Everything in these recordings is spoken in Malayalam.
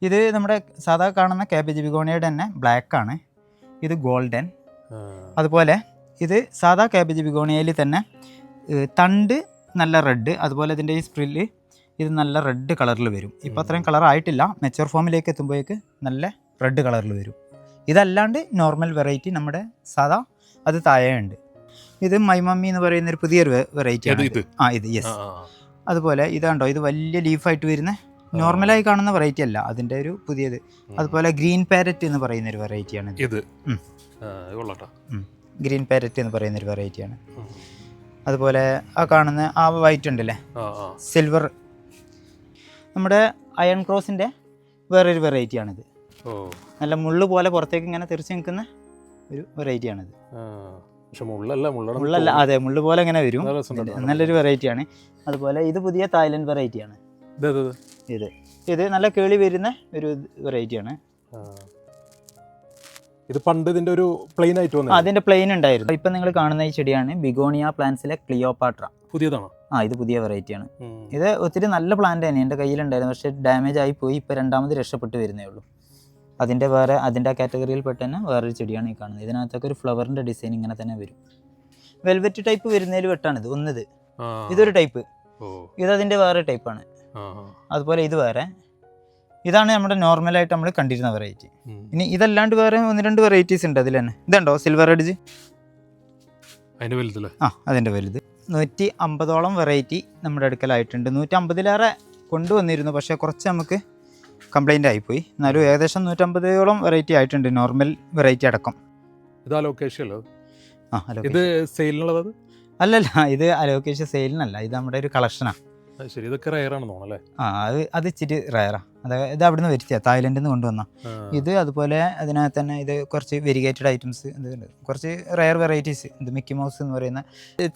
ഇത് നമ്മുടെ സാധാ കാണുന്ന കാബേജ് ബിഗോണിയുടെ തന്നെ ബ്ലാക്ക് ആണ്. ഇത് ഗോൾഡൻ. അതുപോലെ ഇത് സാധാ കാബേജ് ബിഗോണിയയിൽ തന്നെ തണ്ട് നല്ല റെഡ്, അതുപോലെ ഇതിൻ്റെ ഈ സ്പ്രില്ല് ഇത് നല്ല റെഡ് കളറിൽ വരും. ഇപ്പോൾ അത്രയും കളർ ആയിട്ടില്ല, മെച്ചൂർ ഫോമിലേക്ക് എത്തുമ്പോഴേക്ക് നല്ല റെഡ് കളറിൽ വരും. ഇതല്ലാണ്ട് നോർമൽ വെറൈറ്റി നമ്മുടെ സാധാ അത് താഴെയുണ്ട്. ഇത് മൈമമ്മി എന്ന് പറയുന്ന ഒരു പുതിയൊരു വെറൈറ്റിയാണ്. ഇത് യെസ്. അതുപോലെ ഇതാണ്ടോ, ഇത് വലിയ ലീഫായിട്ട് വരുന്ന നോർമലായി കാണുന്ന വെറൈറ്റി അല്ല, അതിൻ്റെ ഒരു പുതിയത്. അതുപോലെ ഗ്രീൻ പാരറ്റ് എന്ന് പറയുന്ന ഒരു വെറൈറ്റിയാണ് ഇത്. ഗ്രീൻ പാരറ്റ് എന്ന് പറയുന്ന ഒരു വെറൈറ്റിയാണ്. അതുപോലെ ആ കാണുന്ന ആ വൈറ്റ് ഉണ്ടല്ലേ, സിൽവർ, നമ്മുടെ അയൺ ക്രോസിൻ്റെ വേറൊരു വെറൈറ്റിയാണിത്. നല്ല മുള്ള് പോലെ പുറത്തേക്ക് ഇങ്ങനെ തെറിച്ച് നിൽക്കുന്ന ഒരു വെറൈറ്റിയാണിത്. മുള്ളല്ല, അതെ, മുള്ള് പോലെ ഇങ്ങനെ വരും. നല്ലൊരു വെറൈറ്റിയാണ്. അതുപോലെ ഇത് പുതിയ തായ്ലൻഡ് വെറൈറ്റിയാണ്. ഇത് നല്ല കേളി വരുന്ന ഒരു വെറൈറ്റിയാണ്. ഇത് പണ്ട് ഇതിന്റെ ഒരു പ്ലെയിൻ ആയിട്ട് വന്നു. അതിന്റെ പ്ലെയിൻ ഉണ്ടായിരുന്നു. ഇപ്പൊ നിങ്ങൾ കാണുന്ന ഈ ചെടിയാണ് ബിഗോണിയ പ്ലാന്റ്സിലെ ക്ലിയോപാട്ര. പുതിയതാണോ? ഇത് പുതിയ വെറൈറ്റിയാണ്. ഇത് ഒത്തിരി നല്ല പ്ലാന്റ് തന്നെ എൻ്റെ കയ്യിലുണ്ടായിരുന്നു, പക്ഷേ ഡാമേജ് ആയി പോയി. ഇപ്പൊ രണ്ടാമത് രക്ഷപ്പെട്ട് വരുന്നേ ഉള്ളൂ. അതിന്റെ ആ കാറ്റഗറിയിൽ പെട്ട് തന്നെ വേറൊരു ചെടിയാണ് ഈ കാണുന്നത്. ഇതിനകത്തൊക്കെ ഒരു ഫ്ലവറിന്റെ ഡിസൈൻ ഇങ്ങനെ തന്നെ വരും. വെൽവെറ്റ് ടൈപ്പ് വരുന്നതിൽ വെട്ടാണിത്. ഇതൊരു ടൈപ്പ്, ഇതതിന്റെ വേറെ ടൈപ്പാണ്. അതുപോലെ ഇത് വേറെ. ഇതാണ് നമ്മുടെ നോർമലായിട്ട് നമ്മൾ കണ്ടിരുന്ന വെറൈറ്റി. ഇനി ഇതല്ലാണ്ട് വേറെ 1-2 വെറൈറ്റീസ് ഉണ്ട് അതിൽ തന്നെ. ഇതുണ്ടോ സിൽവർ എഡ്ജ്, അതിൻ്റെ വലുത്. 150ഓളം വെറൈറ്റി നമ്മുടെ അടുക്കലായിട്ടുണ്ട്. 150-ലേറെ കൊണ്ടുവന്നിരുന്നു, പക്ഷേ കുറച്ച് നമുക്ക് കംപ്ലൈൻ്റ് ആയിപ്പോയി. എന്നാലും ഏകദേശം 150ഓളം വെറൈറ്റി ആയിട്ടുണ്ട്, നോർമൽ വെറൈറ്റി അടക്കം. ഇത് സെയിലിനുള്ളത് അല്ലല്ല, ഇത് അലോക്കേഷൻ സെയിലിനല്ല, ഇത് നമ്മുടെ ഒരു കളക്ഷനാണ്. അത് ഇച്ചിരി റയറാ. അതായത് ഇത് അവിടുന്ന് വരുത്തിയ തായ്ലൻഡിൽ നിന്ന് കൊണ്ടുവന്ന ഇത്. അതുപോലെ അതിനകത്ത് തന്നെ ഇത് കുറച്ച് വെരിഗേറ്റഡ് ഐറ്റംസ് ഇതുണ്ട്, കുറച്ച് റയർ വെറൈറ്റീസ്. ഇത് മിക്കി മൗസ് എന്ന് പറയുന്ന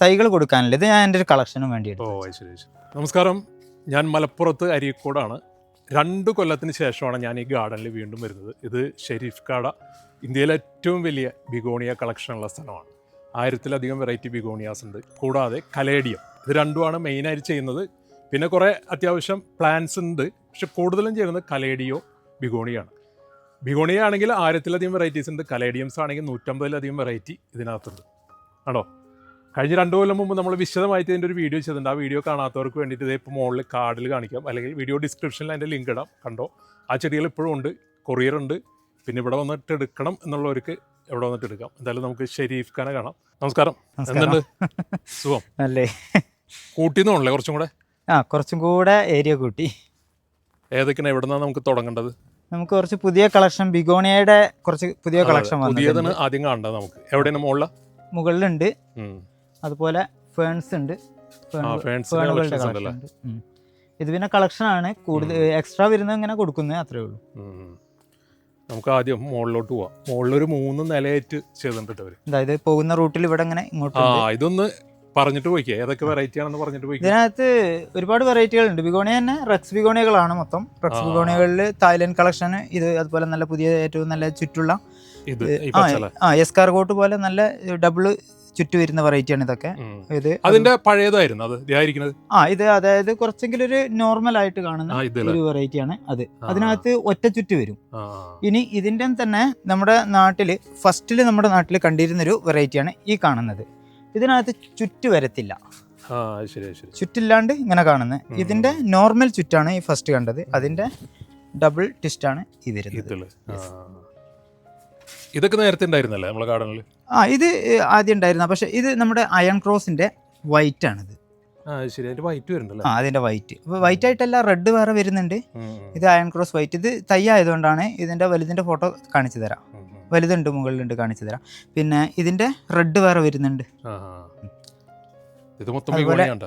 തൈകൾ കൊടുക്കാനല്ല, ഇത് ഞാൻ എൻ്റെ ഒരു കളക്ഷനും വേണ്ടി. നമസ്കാരം, ഞാൻ മലപ്പുറത്ത് അരീക്കോടാണ്. 2 കൊല്ലത്തിന് ശേഷമാണ് ഞാൻ ഈ ഗാർഡനിൽ വീണ്ടും വരുന്നത്. ഇത് ഷെരീഫ് കാട, ഇന്ത്യയിലെ ഏറ്റവും വലിയ ബിഗോണിയ കളക്ഷനുള്ള സ്ഥലമാണ്. 1000-ലധികം വെറൈറ്റി ബിഗോണിയാസ് ഉണ്ട്. കൂടാതെ കലേഡിയം, ഇത് രണ്ടുമാണ് മെയിനായിട്ട് ചെയ്യുന്നത്. പിന്നെ കുറേ അത്യാവശ്യം പ്ലാന്റ്സ് ഉണ്ട്, പക്ഷെ കൂടുതലും ചെയ്യുന്നത് കലേഡിയോ ബിഗോണിയാണ്. ബിഗോണിയ ആണെങ്കിൽ 1000-ലധികം വെറൈറ്റീസ് ഉണ്ട്. കലേഡിയംസ് ആണെങ്കിൽ 150-ലധികം വെറൈറ്റി ഇതിനകത്തുണ്ട്. ആണോ? കഴിഞ്ഞ 2 കൊല്ലം മുമ്പ് നമ്മൾ വിശദമായിട്ട് ഇതിൻ്റെ ഒരു വീഡിയോ ചെയ്തിട്ടുണ്ട്. ആ വീഡിയോ കാണാത്തവർക്ക് വേണ്ടിയിട്ട് ഇതേ ഇപ്പോൾ മുകളിൽ കാർഡിൽ കാണിക്കാം, അല്ലെങ്കിൽ വീഡിയോ ഡിസ്ക്രിപ്ഷനിൽ അതിൻ്റെ ലിങ്ക് ഇടാം. കണ്ടോ? ആ ചെടികൾ ഇപ്പോഴും ഉണ്ട്, കൊറിയർ ഉണ്ട്. പിന്നെ ഇവിടെ വന്നിട്ട് എടുക്കണം എന്നുള്ളവർക്ക് എവിടെ വന്നിട്ട് എടുക്കാം. എന്തായാലും നമുക്ക് ഷെരീഫ് ഖാനെ കാണാം. നമസ്കാരം, എന്തുണ്ട്? സുഖം അല്ലേ? കൂട്ടിന്നോണല്ലേ കുറച്ചും കൂടെ? കുറച്ചും കൂടെ ഏരിയ കൂട്ടി. ഏതൊക്കെയാണ്, എവിടെ നിന്നാണ് നമുക്ക് തുടങ്ങേണ്ടത്? നമുക്ക് കുറച്ച് പുതിയ കളക്ഷൻ, ബിഗോണിയയുടെ കുറച്ച് പുതിയ കളക്ഷൻ പുതിയതാണ് ആദ്യം കാണേണ്ടത്. നമുക്ക് എവിടെയാണ്? മുകളിലുണ്ട്. അതുപോലെ ഫേൺസ് ഉണ്ട്. ഇത് പിന്നെ കളക്ഷനാണ്, കൂടുതൽ എക്സ്ട്രാ വരുന്നത് ഇങ്ങനെ കൊടുക്കുന്നത്, അത്രേ ഉള്ളൂ. നമുക്ക് ആദ്യം മുകളിലോട്ട് പോവാം. മുകളിലൊരു 3 നിലയായിട്ട് ചെയ്തിട്ടുണ്ട് അവര്. അതായത് പോകുന്ന റൂട്ടിൽ ഇവിടെ ഇങ്ങനെ ഇങ്ങോട്ട്. ഇതൊന്ന് പറഞ്ഞിട്ട് പോയിക്കേ, ഏതൊക്കെ വെറൈറ്റി ആണെന്ന് പറഞ്ഞിട്ട് പോയി. ഇതിനകത്ത് ഒരുപാട് വെറൈറ്റികളുണ്ട്. ബിഗോണിയ തന്നെ റെക്സ് ബിഗോണിയകളാണ് മൊത്തം. റെക്സ് ബിഗോണിയകളിൽ തായ്ലൻഡ് കളക്ഷൻ, ഇത് അതുപോലെ നല്ല പുതിയ ഏറ്റവും നല്ല ചുറ്റുള്ള എസ്കാർഗോട്ട് പോലെ നല്ല ഡബിള് ചുറ്റു വരുന്ന വെറൈറ്റിയാണ് ഇതൊക്കെ. ഇത് അതിന്റെ പഴയതായിരുന്നു അത് ഇത് അതായത് കുറച്ചെങ്കിലും ഒരു നോർമൽ ആയിട്ട് കാണുന്ന ഒരു വെറൈറ്റിയാണ് അത്. അതിനകത്ത് ഒറ്റ ചുറ്റ് വരും. ഇനി ഇതിന്റെ തന്നെ നമ്മുടെ നാട്ടില് ഫസ്റ്റില് നമ്മുടെ നാട്ടിൽ കണ്ടിരുന്നൊരു വെറൈറ്റിയാണ് ഈ കാണുന്നത്. ഇതിനകത്ത് ചുറ്റ് വരത്തില്ല, ചുറ്റില്ലാണ്ട് ഇങ്ങനെ കാണുന്നത്. ഇതിന്റെ നോർമൽ ചുറ്റാണ് ഈ ഫസ്റ്റ് കണ്ടത്. അതിന്റെ ഡബിൾ ട്വിസ്റ്റാണ് ഈ വരുന്നത്. ഇതൊക്കെ നേരത്തെ ഉണ്ടായിരുന്നല്ലേ നമ്മളെ ഗാർഡനിൽ? ഇത് ആദ്യം ഉണ്ടായിരുന്ന, പക്ഷെ ഇത് നമ്മുടെ അയൺ ക്രോസിന്റെ വൈറ്റ് ആണിത്. അതിന്റെ വൈറ്റ് വൈറ്റ് ആയിട്ടല്ല, റെഡ് വേറെ വരുന്നുണ്ട്. ഇത് അയൺ ക്രോസ് വൈറ്റ്. ഇത് തൈ ആയതുകൊണ്ടാണ്. ഇതിന്റെ വലുതിന്റെ ഫോട്ടോ കാണിച്ചു തരാം. വലുതുണ്ട്, മുകളിലുണ്ട്, കാണിച്ചു തരാം. പിന്നെ ഇതിന്റെ റെഡ് വേറെ വരുന്നുണ്ട്.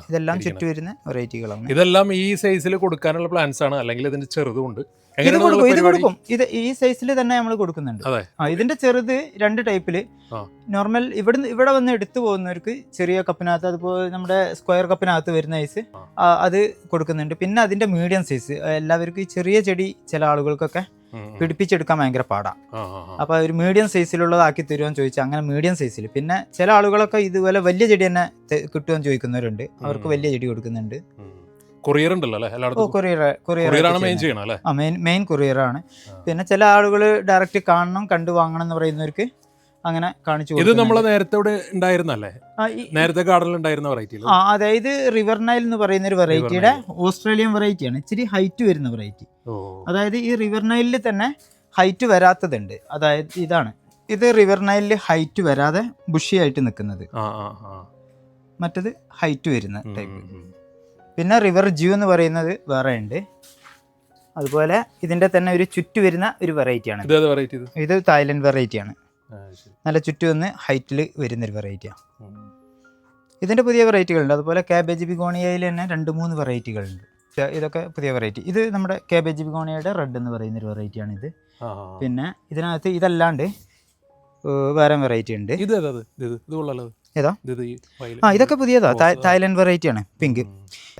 ഇതെല്ലാം ചുറ്റു വരുന്ന വെറൈറ്റികളാണ്. ഇതെല്ലാം ഈ സൈസിൽ കൊടുക്കാനുള്ള പ്ലാൻസ് ആണ്, അല്ലെങ്കിൽ ഇതിന്റെ ചെറുതുണ്ട്? ഇത് കൊടുക്കും. ഇത് ഈ സൈസിൽ തന്നെ നമ്മൾ കൊടുക്കുന്നുണ്ട്. ഇതിന്റെ ചെറുത് 2 ടൈപ്പില്. നോർമൽ ഇവിടെ വന്ന് എടുത്തു പോകുന്നവർക്ക് ചെറിയ കപ്പിനകത്ത്, അതുപോലെ നമ്മുടെ സ്ക്വയർ കപ്പിനകത്ത് വരുന്ന സൈസ് അത് കൊടുക്കുന്നുണ്ട്. പിന്നെ അതിന്റെ മീഡിയം സൈസ് എല്ലാവർക്കും ഈ ചെറിയ ചെടി ചില ആളുകൾക്കൊക്കെ പിടിപ്പിച്ചെടുക്കാൻ ഭയങ്കര പാടാ. അപ്പൊ ഒരു മീഡിയം സൈസിലുള്ളതാക്കി തരുമെന്ന് ചോദിച്ചാൽ അങ്ങനെ മീഡിയം സൈസിൽ. പിന്നെ ചില ആളുകളൊക്കെ ഇതുപോലെ വലിയ ചെടി തന്നെ കിട്ടുമെന്ന് ചോദിക്കുന്നവരുണ്ട്, അവർക്ക് വലിയ ചെടി കൊടുക്കുന്നുണ്ട്. കൊറിയർ ഉണ്ടല്ലോ അല്ലേ എല്ലായിടത്തും? കൊറിയറാണ് മെയിൻ ചെയ്യണം അല്ലേ? മെയിൻ കൊറിയറാണ്. പിന്നെ ചില ആളുകൾ ഡയറക്റ്റ് കാണണം, കണ്ടു വാങ്ങണം എന്ന് പറയുന്നവർക്ക് അങ്ങനെ കാണിച്ചു ഇത് നമ്മളെ നേരത്തെ ഇവിടെ ഉണ്ടായിരുന്നല്ലേ? നേരത്തെ ഗാർഡനിൽ ഉണ്ടായിരുന്ന വെറൈറ്റി. അതായത് റിവർ നൈൽ എന്ന് പറയുന്ന ഒരു വെറൈറ്റിയുടെ ഓസ്ട്രേലിയൻ വെറൈറ്റിയാണ്. ഇച്ചിരി ഹൈറ്റ് വരുന്ന വെറൈറ്റി. അതായത് ഈ റിവർ നൈലിൽ തന്നെ ഹൈറ്റ് വരാത്തതുണ്ട്. അതായത് ഇത് റിവർ നൈലിൽ ഹൈറ്റ് വരാതെ ബുഷിയായിട്ട് നിൽക്കുന്നത്. മറ്റത് ഹൈറ്റ് വരുന്ന ടൈപ്പ്. പിന്നെ റിവർ ജ്യൂ എന്ന് പറയുന്നത് വേറെ ഉണ്ട്. അതുപോലെ ഇതിന്റെ തന്നെ ഒരു ചുറ്റു വരുന്ന ഒരു വെറൈറ്റിയാണ്. ഇത് തായ്ലൻഡ് വെറൈറ്റിയാണ്. നല്ല ചുറ്റു വന്ന് ഹൈറ്റിൽ വരുന്നൊരു വെറൈറ്റിയാണ്. ഇതിന്റെ പുതിയ വെറൈറ്റികളുണ്ട്. അതുപോലെ കാബേജ് ബിഗോണിയയിൽ തന്നെ 2-3 വെറൈറ്റികളുണ്ട്. ഇതൊക്കെ പുതിയ വെറൈറ്റി. ഇത് നമ്മുടെ കാബേജ് ബിഗോണിയയുടെ റെഡ് എന്ന് പറയുന്ന ഒരു വെറൈറ്റിയാണ് ഇത്. പിന്നെ ഇതിനകത്ത് ഇതല്ലാണ്ട് വേറെ വെറൈറ്റി ഉണ്ട്. ഏതാ? ഇതൊക്കെ പുതിയതാ. തായ്ലൻഡ് വെറൈറ്റിയാണ്, പിങ്ക്.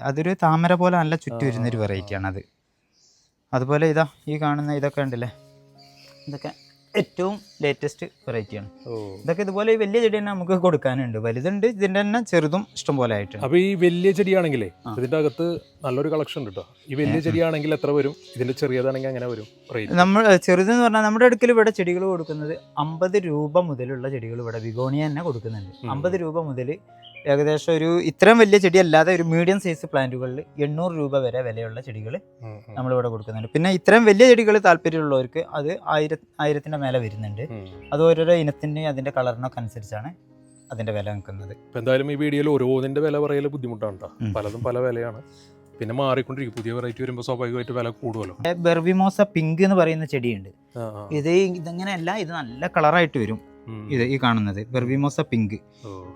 അതൊരു താമര പോലെ നല്ല ചുറ്റു വരുന്നൊരു വെറൈറ്റിയാണ് അത്. അതുപോലെ ഈ കാണുന്ന ഇതൊക്കെ ഉണ്ടല്ലേ, ഇതൊക്കെ ഏറ്റവും ലേറ്റസ്റ്റ് വെറൈറ്റിയാണ്. ഇതൊക്കെ ഇതുപോലെ വലിയ ചെടി തന്നെ നമുക്ക് കൊടുക്കാനുണ്ട്. വലുതുണ്ട്, ഇതിന്റെ തന്നെ ചെറുതും ഇഷ്ടം പോലെ ആയിട്ട്. അപ്പൊ ഈ വലിയ ചെടിയാണെങ്കിലേ ഇതിന്റെ അകത്ത് നല്ലൊരു കളക്ഷൻ ഉണ്ട് കേട്ടോ. ഈ വലിയ ചെടിയാണെങ്കിൽ എത്ര വരും? ഇതിന്റെ ചെറിയതാണെങ്കിൽ അങ്ങനെ വരും? നമ്മൾ ചെറുതെന്ന് പറഞ്ഞാൽ നമ്മുടെ അടുക്കൽ ഇവിടെ ചെടികൾ കൊടുക്കുന്നത് 50 രൂപ മുതലുള്ള ചെടികൾ ഇവിടെ ബിഗോണിയ തന്നെ കൊടുക്കുന്നുണ്ട്. 50 രൂപ മുതൽ ഏകദേശം ഒരു ഇത്രയും വലിയ ചെടി അല്ലാതെ ഒരു മീഡിയം സൈസ് പ്ലാന്റുകളിൽ 800 രൂപ വരെ വിലയുള്ള ചെടികൾ നമ്മളിവിടെ കൊടുക്കുന്നുണ്ട്. പിന്നെ ഇത്രയും വലിയ ചെടികൾ താല്പര്യമുള്ളവർക്ക് അത് 1000-ന്റെ മേലെ വരുന്നുണ്ട്. അത് ഓരോരോ ഇനത്തിൻ്റെയും അതിൻ്റെ കളറിനൊക്കെ അനുസരിച്ചാണ് അതിൻ്റെ വില നിൽക്കുന്നത്. എന്തായാലും ഈ വീഡിയോയിൽ ഓരോന്നിൻ്റെ വില പറയൽ ബുദ്ധിമുട്ടാണ് കേട്ടോ. പലതും പല വിലയാണ്. പിന്നെ മാറിക്കൊണ്ടിരിക്കും. പുതിയ വെറൈറ്റി വരുമ്പോൾ സ്വാഭാവികമായിട്ട് വില കൂടുമല്ലോ. ബെർവിമോസ പിങ്ക് എന്ന് പറയുന്ന ചെടിയുണ്ട്. ഇതങ്ങനെയല്ല, ഇത് നല്ല കളറായിട്ട് വരും. ഈ കാണുന്നത് ബെർവിമോസ പിങ്ക്.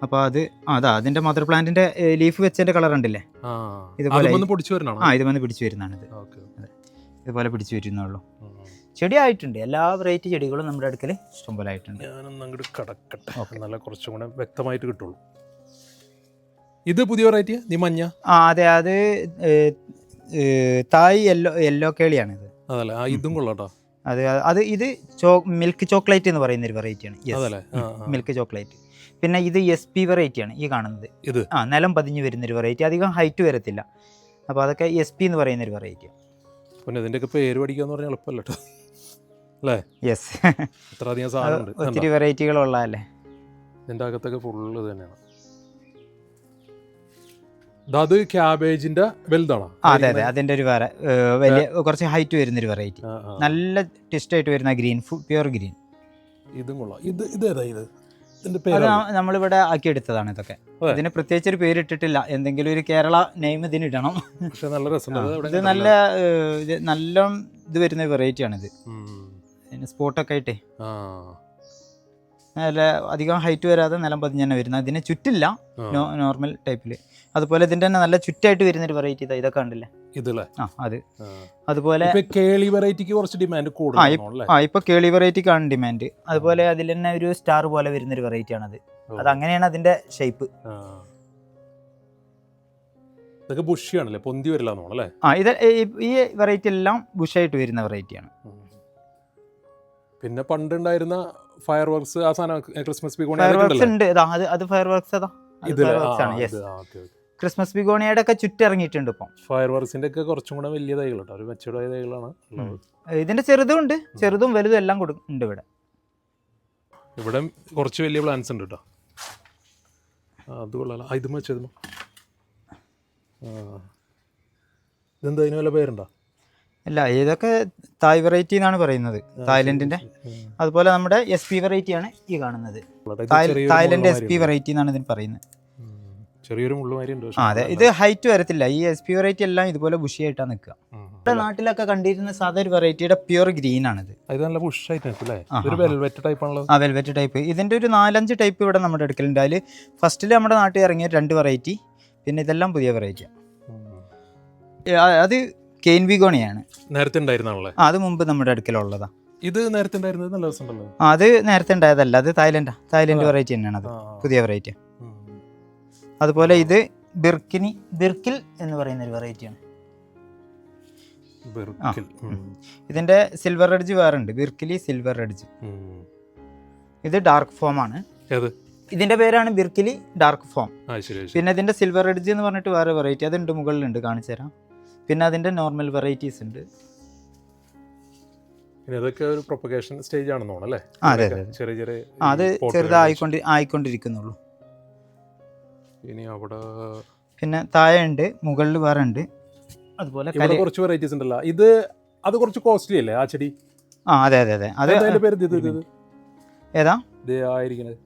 അപ്പൊ അതിന്റെ മദർ പ്ലാന്റിന്റെ ലീഫ് വെച്ചതിന്റെ കളർ ഉണ്ടല്ലേ, ഇതുപോലെ ഇത് വന്ന് പിടിച്ചു വരുന്നതാണ്. ഇതുപോലെ പിടിച്ചു വരുന്നുള്ളൂ. ചെടി ആയിട്ടുണ്ട്. എല്ലാ വെറൈറ്റി ചെടികളും നമ്മുടെ അടുക്കൽ ഇഷ്ടംപോലെ ആയിട്ടുണ്ട്. നല്ല കുറച്ചും കൂടെ വ്യക്തമായിട്ട് കിട്ടുള്ളൂ. ഇത് പുതിയ വെറൈറ്റി മഞ്ഞ. അതെ, അത് തായ് യെല്ലോ കേളിയാണ് ഇത്. അതല്ലേ, ഇതും കൊള്ളാട്ടോ. ഇത് മിൽക്ക് ചോക്ലേറ്റ് എന്ന് പറയുന്ന ഒരു വെറൈറ്റിയാണ്. Milk chocolate. പിന്നെ ഇത് SP വെറൈറ്റിയാണ് ഈ കാണുന്നത്. ഇത് നിലം പതിഞ്ഞ് വരുന്നൊരു വെറൈറ്റി. അധികം ഹൈറ്റ് വരത്തില്ല. അപ്പോൾ അതൊക്കെ SP എന്ന് പറയുന്നൊരു വെറൈറ്റി. പിന്നെ ഇതിൻ്റെയൊക്കെ പേര് പഠിക്കാന്ന് പറഞ്ഞാൽ എളുപ്പമല്ല കേട്ടോ അല്ലേ? യെസ്, ഇത്രയധികം സാധനമുണ്ട്. ഒത്തിരി വെറൈറ്റികളുള്ളതല്ലേ. ഇതിൻ്റെ അകത്തൊക്കെ ഫുള്ള് തന്നെയാണ്. അത് ക്യാബേജിന്റെ വലുതാണോ? അതെ, അതിന്റെ ഒരു വേറെ വലിയ കുറച്ച് ഹൈറ്റ് വരുന്നൊരു വെറൈറ്റി. നല്ല ടെസ്റ്റ് ആയിട്ട് വരുന്ന ഗ്രീൻ, പ്യുവർ ഗ്രീൻ. ഇതും കൊള്ളാം. ഇത് അത് നമ്മളിവിടെ ആക്കിയെടുത്തതാണ്. ഇതൊക്കെ ഇതിന് പ്രത്യേകിച്ച് ഒരു പേരിട്ടിട്ടില്ല. എന്തെങ്കിലും ഒരു കേരള നെയിം ഇതിന് ഇടണം. നല്ല രസമുണ്ട്. ഇത് നല്ല ഇത് വരുന്ന വെറൈറ്റിയാണിത്. സ്പോട്ടൊക്കെ ആയിട്ടേ നല്ല അധികം ഹൈറ്റ് വരാതെ നിലം പതിഞ്ഞ് തന്നെ വരുന്നത്. ഇതിന് ചുറ്റില്ല, നോർമൽ ടൈപ്പിൽ. അതുപോലെ ഇതിന്റെ തന്നെ നല്ല ചുറ്റായിട്ട് വരുന്നൊരു വെറൈറ്റി ഇതൊക്കെ ഉണ്ടല്ലേ. അതുപോലെ കേളി വെറൈറ്റിക്ക് കുറച്ച് ഡിമാൻഡ് കൂടുതലാണ്. ഇപ്പൊ കേളി വെറൈറ്റിക്കാണ് ഡിമാൻഡ്. അതുപോലെ അതിൽ തന്നെ ഒരു സ്റ്റാർ പോലെ വരുന്നൊരു വെറൈറ്റി ആണത്. അത് അങ്ങനെയാണ് അതിന്റെ ഷേപ്പ്. ഇതൊക്കെ ബുഷിയാണല്ലേ, പൊന്തി വരില്ലാന്നല്ലേ? ഇത് ഈ വെറൈറ്റി എല്ലാം ബുഷായിട്ട് വരുന്ന വെറൈറ്റിയാണ്. പിന്നെ പണ്ടുണ്ടായിരുന്ന ഫയർ വർക്ക്സ്, ആ സാധനം ക്രിസ്മസ് ബിഗോണിയ ഉണ്ട്. അത് ഫയർ വർക്ക്സ് ക്രിസ്മസ് ബിഗോണിയയുടെ ഒക്കെ ചുറ്റിറങ്ങിയിട്ടുണ്ട് ഇപ്പം. ഫയർ വർക്സിന്റെ ഒക്കെ കുറച്ചും കൂടെ വലിയ തൈകളാണ്, ഒരു മെച്ചൂർഡ് തൈകളാണ്. ഇതിന്റെ ചെറുതും ഉണ്ട്, ചെറുതും വലുതും എല്ലാം ഉണ്ട് ഇവിടെ. ഇവിടെ കുറച്ച് വലിയ പ്ലാന്റ്സ് ഉണ്ട് കേട്ടോ. അത് കൊള്ളാലോ. ഇത് വെച്ചത് ഇതെന്താ, ഇതിന് വല്ല പേരുണ്ടോ? അല്ല, ഇതൊക്കെ തായ് വെറൈറ്റി എന്നാണ് പറയുന്നത്, തായ്ലൻഡിന്റെ. അതുപോലെ നമ്മുടെ SP വെറൈറ്റിയാണ് ഈ കാണുന്നത്. തായ്ലൻഡ് SP വെറൈറ്റി എന്നാണ് ഇതിന് പറയുന്നത്. ചെറിയൊരു മുള്ളുമാരി ഉണ്ട്. അതെ, ഇത് ഹൈറ്റ് വരത്തില്ല. ഈ SP വെറൈറ്റി എല്ലാം ഇതുപോലെ ബുഷിയായിട്ടാണ് നിൽക്കുക. നമ്മുടെ നാട്ടിലൊക്കെ കണ്ടിരുന്ന സാധാ ഒരു വെറൈറ്റിയുടെ പ്യുവർ ഗ്രീൻ ആണിത്. നല്ല ബുഷായിട്ട് വെൽവെറ്റ് ടൈപ്പ് ആണല്ലോ. Velvet type. ഇതിന്റെ ഒരു 4-5 ടൈപ്പ് ഇവിടെ നമ്മുടെ അടുക്കലുണ്ട്. അതിൽ ഫസ്റ്റിൽ നമ്മുടെ നാട്ടിൽ ഇറങ്ങിയ 2 വെറൈറ്റി, പിന്നെ ഇതെല്ലാം പുതിയ വെറൈറ്റിയാണ്. അത് കെയിൻ ബിഗോണിയാണ്. നേരത്തെ ഉണ്ടായിരുന്നാണല്ലേ? അത് മുമ്പ് നമ്മുടെ അടുക്കലുള്ളതാ. ഇത് നേരത്തെ ഉണ്ടായിരുന്നത് നല്ല രസമുണ്ടല്ലോ. അത് നേരത്തെ ഉണ്ടായതല്ല, അത് തായ്ലൻഡ് വെറൈറ്റി തന്നെയാണ്. അത് പുതിയ വെറൈറ്റി. അതുപോലെ ഇത് ബിർക്കിൽ എന്ന് പറയുന്ന ഒരു വെറൈറ്റിയാണ്. ഇതിന്റെ സിൽവർ എഡ്ജ് വേറെ ഉണ്ട്, ബിർക്കിലി സിൽവർ എഡ്ജ്. ഇത് ഡാർക്ക് ഫോം ആണ്. ഇതിൻ്റെ പേരാണ് ബിർക്കിലി ഡാർക്ക് ഫോം. ശരി. പിന്നെ ഇതിൻ്റെ സിൽവർ എഡ്ജ് എന്ന് പറഞ്ഞിട്ട് വേറെ വെറൈറ്റി അതുണ്ട്, മുകളിലുണ്ട്, കാണിച്ചു തരാം. പിന്നെ അതിൻ്റെ നോർമൽ വെറൈറ്റീസ് ഉണ്ട്. ഇതൊക്കെ ഒരു പ്രൊപ്പഗേഷൻ സ്റ്റേജ് ആണെന്ന് തോന്നുന്നു അല്ലേ? അതെ അതെ, ചെറിയ ചെറിയ അത് ആയിക്കൊണ്ടിരിക്കുന്നുള്ളൂ. ഇനി അവിടെ പിന്നെ താഴെ ഉണ്ട്, മുകളിൽ വേറെ ഉണ്ട്. അതുപോലെ കുറച്ച് വെറൈറ്റീസ് ഉണ്ടല്ലോ. അത് കുറച്ച് കോസ്റ്റ്ലി അല്ലേ ആ ചെടി? അതെ അതെ അതെ. അതിന്റെ പേര് ഏതാ ആയിരിക്കുന്നത്?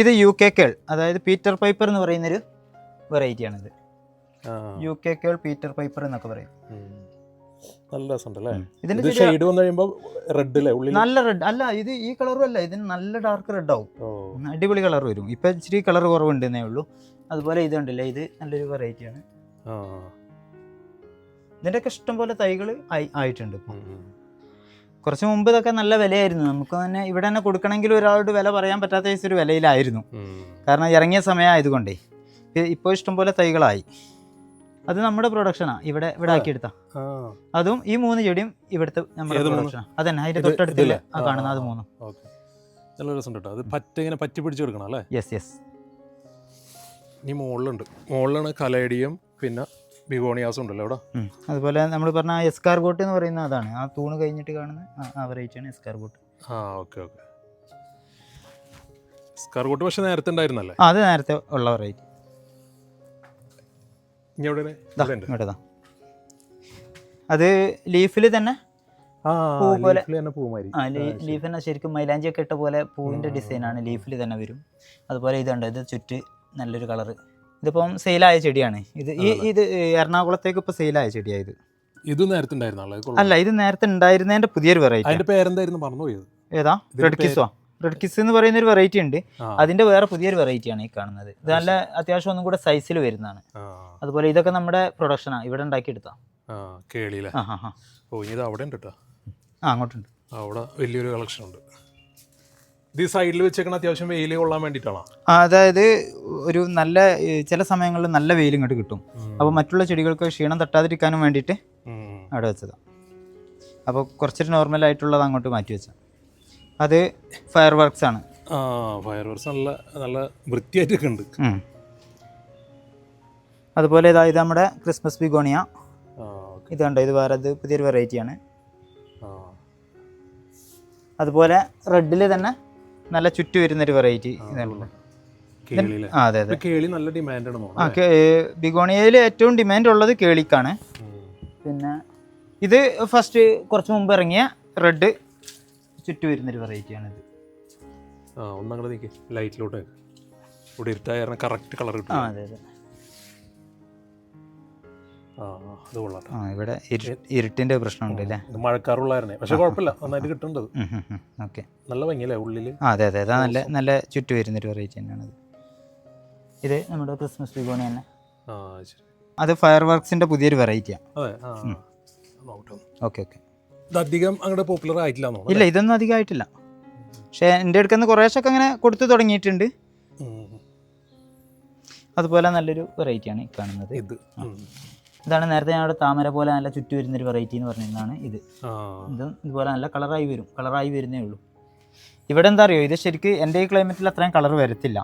ഇത് UK കേൾ, അതായത് പീറ്റർ പൈപ്പർ എന്ന് പറയുന്നൊരു വെറൈറ്റിയാണിത്. UK കേൾ പീറ്റർ പൈപ്പർ എന്നൊക്കെ പറയും. നല്ല രസമുണ്ടല്ലേ? ഇതിന്റെ ഷെയ്ഡ് വന്നു കഴിയുമ്പോൾ റെഡ് അല്ലേ ഉള്ളിൽ? നല്ല റെഡ് അല്ല, ഇത് ഈ കളറും അല്ല, ഇതിന് നല്ല ഡാർക്ക് റെഡ് ആവും. അടിപൊളി കളർ വരും. ഇപ്പൊ ഇച്ചിരി കളർ കുറവുണ്ടെന്നേ ഉള്ളൂ. അതുപോലെ ഇത് ഉണ്ടല്ലേ, ഇത് നല്ലൊരു വെറൈറ്റിയാണ്. ഇതിൻ്റെയൊക്കെ ഇഷ്ടംപോലെ തൈകൾ ആയിട്ടുണ്ട്. ഇപ്പം കുറച്ച് മുമ്പ് ഇതൊക്കെ നല്ല വിലയായിരുന്നു. നമുക്ക് തന്നെ ഇവിടെ തന്നെ കൊടുക്കണമെങ്കിൽ ഒരാളോട് വില പറയാൻ പറ്റാത്ത ഒരു വിലയിലായിരുന്നു. കാരണം ഇറങ്ങിയ സമയമായതുകൊണ്ടേ. ഇപ്പോൾ ഇഷ്ടംപോലെ തൈകളായി. അത് നമ്മുടെ പ്രൊഡക്ഷനാണ്, ഇവിടെ ആക്കിയെടുത്ത. അതും ഈ 3 ചെടിയും ഇവിടുത്തെ നമ്മുടെ പ്രൊഡക്ഷനാണ്. അതന്നെ അതിന്റെ തൊട്ടടുത്തില്ല ആ കാണുന്ന അത് 3. നല്ല രസമുണ്ട് കേട്ടോ. അത് പറ്റി പിടിച്ചെടുക്കണം അല്ലേ? യെസ്. ഇനി മുകളിലാണ് കലേഡിയം, പിന്നെ ബിഗോണിയാസും ഉണ്ടല്ലോ അവിടെ. അതുപോലെ നമ്മൾ പറഞ്ഞ എസ്കാർഗോട്ട് എന്ന് പറയുന്ന അതാണ്, ആ തൂണ് കഴിഞ്ഞിട്ട് കാണുന്ന ആ വെറൈറ്റിയാണ് എസ്കാർഗോട്ട്. ഓക്കെ. എസ്കാർഗോട്ട് പക്ഷെ നേരത്തെ ഉണ്ടായിരുന്നല്ലേ? അത് നേരത്തെ ഉള്ള വെറൈറ്റി. അത് ലീഫിൽ തന്നെ പൂ പോലെ, ലീഫ് തന്നെ ശരിക്കും മൈലാഞ്ചി ഒക്കെ ഇട്ട പോലെ പൂവിന്റെ ഡിസൈനാണ്, ലീഫിൽ തന്നെ വരും. അതുപോലെ ഇതുണ്ട്, ഇത് ചുറ്റ് നല്ലൊരു കളറ്. ഇതിപ്പം സെയിലായ ചെടിയാണ്. ഇത് എറണാകുളത്തേക്ക് ഇപ്പൊ സെയിലായ ചെടിയായത്. ഇത് നേരത്തെ അല്ല, ഇത് നേരത്തെ ഉണ്ടായിരുന്നതിന്റെ പുതിയൊരു വെറൈറ്റി. അതിന്റെ പേരെന്തായിരുന്നു മറന്നുപോയത്? ഏതാ? റെഡ് കിസ് എന്ന് പറയുന്ന ഒരു വെറൈറ്റി ഉണ്ട്. അതിന്റെ വേറെ പുതിയൊരു വെറൈറ്റിയാണ് ഈ കാണുന്നത്. ഇത് നല്ല അത്യാവശ്യം ഒന്നും കൂടെ സൈസിൽ വരുന്നതാണ്. അതുപോലെ ഇതൊക്കെ നമ്മുടെ പ്രൊഡക്ഷനാണ്, ഇവിടെ ഉണ്ടാക്കിയെടുത്താ. അങ്ങോട്ടുണ്ട്, അവിടെ വലിയൊരു കളക്ഷൻ ഉണ്ട്. ഇത് സൈഡിൽ വെച്ചേക്കണ അത്യാവശ്യം വെയിൽ കൊള്ളാൻ വേണ്ടിയിട്ടാണോ? അതായത് ഒരു നല്ല ചില സമയങ്ങളിൽ നല്ല വെയിൽ ഇങ്ങോട്ട് കിട്ടും. അപ്പോൾ മറ്റുള്ള ചെടികൾക്ക് ക്ഷീണം തട്ടാതിരിക്കാനും വേണ്ടിയിട്ട് അവിടെ വെച്ചതാണ്. അപ്പോൾ കുറച്ചൊരു നോർമലായിട്ടുള്ളത് അങ്ങോട്ട് മാറ്റി വെച്ചാൽ അത് ഫയർ വർക്ക്സ് ആണ്. ഫയർ വർക്ക്സ് നല്ല വൃത്തിയായിട്ടൊക്കെ ഉണ്ട്. അതുപോലെ ഇത് നമ്മുടെ ക്രിസ്മസ് ബിഗോണിയ. ഇതുണ്ട്, ഇത് വേറെ പുതിയൊരു വെറൈറ്റിയാണ്. അതുപോലെ റെഡിൽ തന്നെ നല്ല ചുറ്റു വരുന്നൊരു വെറൈറ്റി. അതെ. ബിഗോണിയയിൽ ഏറ്റവും ഡിമാൻഡ് ഉള്ളത് കേളിക്കാണ്. പിന്നെ ഇത് ഫസ്റ്റ് കുറച്ച് മുമ്പ് ഇറങ്ങിയ റെഡ് ചുറ്റു വരുന്നൊരു വെറൈറ്റിയാണിത്. ലൈറ്റിലോട്ട് കറക്റ്റ് കളർ കിട്ടും. അതെ. ഇവിടെ ഇരുട്ടിന്റെ പ്രശ്നമുണ്ട് അല്ലേ? മഴക്കാറുള്ളായിരുന്നേ, പക്ഷെ കുഴപ്പമില്ല, നന്നായിട്ട് കിട്ടുന്നുണ്ട്. ഓക്കെ, നല്ല ഭംഗിയല്ലേ ഉള്ളില്? അതെ. അതാ നല്ല ചുറ്റു വരുന്നൊരു വെറൈറ്റി തന്നെയാണ് ഇത് നമ്മുടെ ക്രിസ്മസ് ബിഗോണി തന്നെ. അത് ഫയർ വർക്ക്സിന്റെ പുതിയൊരു വെറൈറ്റിയാണ്. ഓക്കെ. ഇത് അധികം അങ്ങോട്ട് പോപ്പുലർ ആയിട്ടില്ല? ഇല്ല, ഇതൊന്നും അധികം ആയിട്ടില്ല. പക്ഷെ എൻ്റെ അടുക്കുന്ന കുറേശ്ശൊക്കെ അങ്ങനെ കൊടുത്തു തുടങ്ങിയിട്ടുണ്ട്. അതുപോലെ നല്ലൊരു വെറൈറ്റിയാണ് ഈ കാണുന്നത്. ഇതാണ് നേരത്തെ ഞങ്ങളുടെ താമര പോലെ നല്ല ചുറ്റു വരുന്നൊരു വെറൈറ്റി എന്ന് പറഞ്ഞതാണ്. ഇതും ഇതുപോലെ നല്ല കളറായി വരുന്നേ ഉള്ളൂ. ഇവിടെ എന്താ അറിയോ, ഇത് ശരിക്കും എൻ്റെ ഈ ക്ലൈമറ്റിൽ അത്രയും കളർ വരത്തില്ല.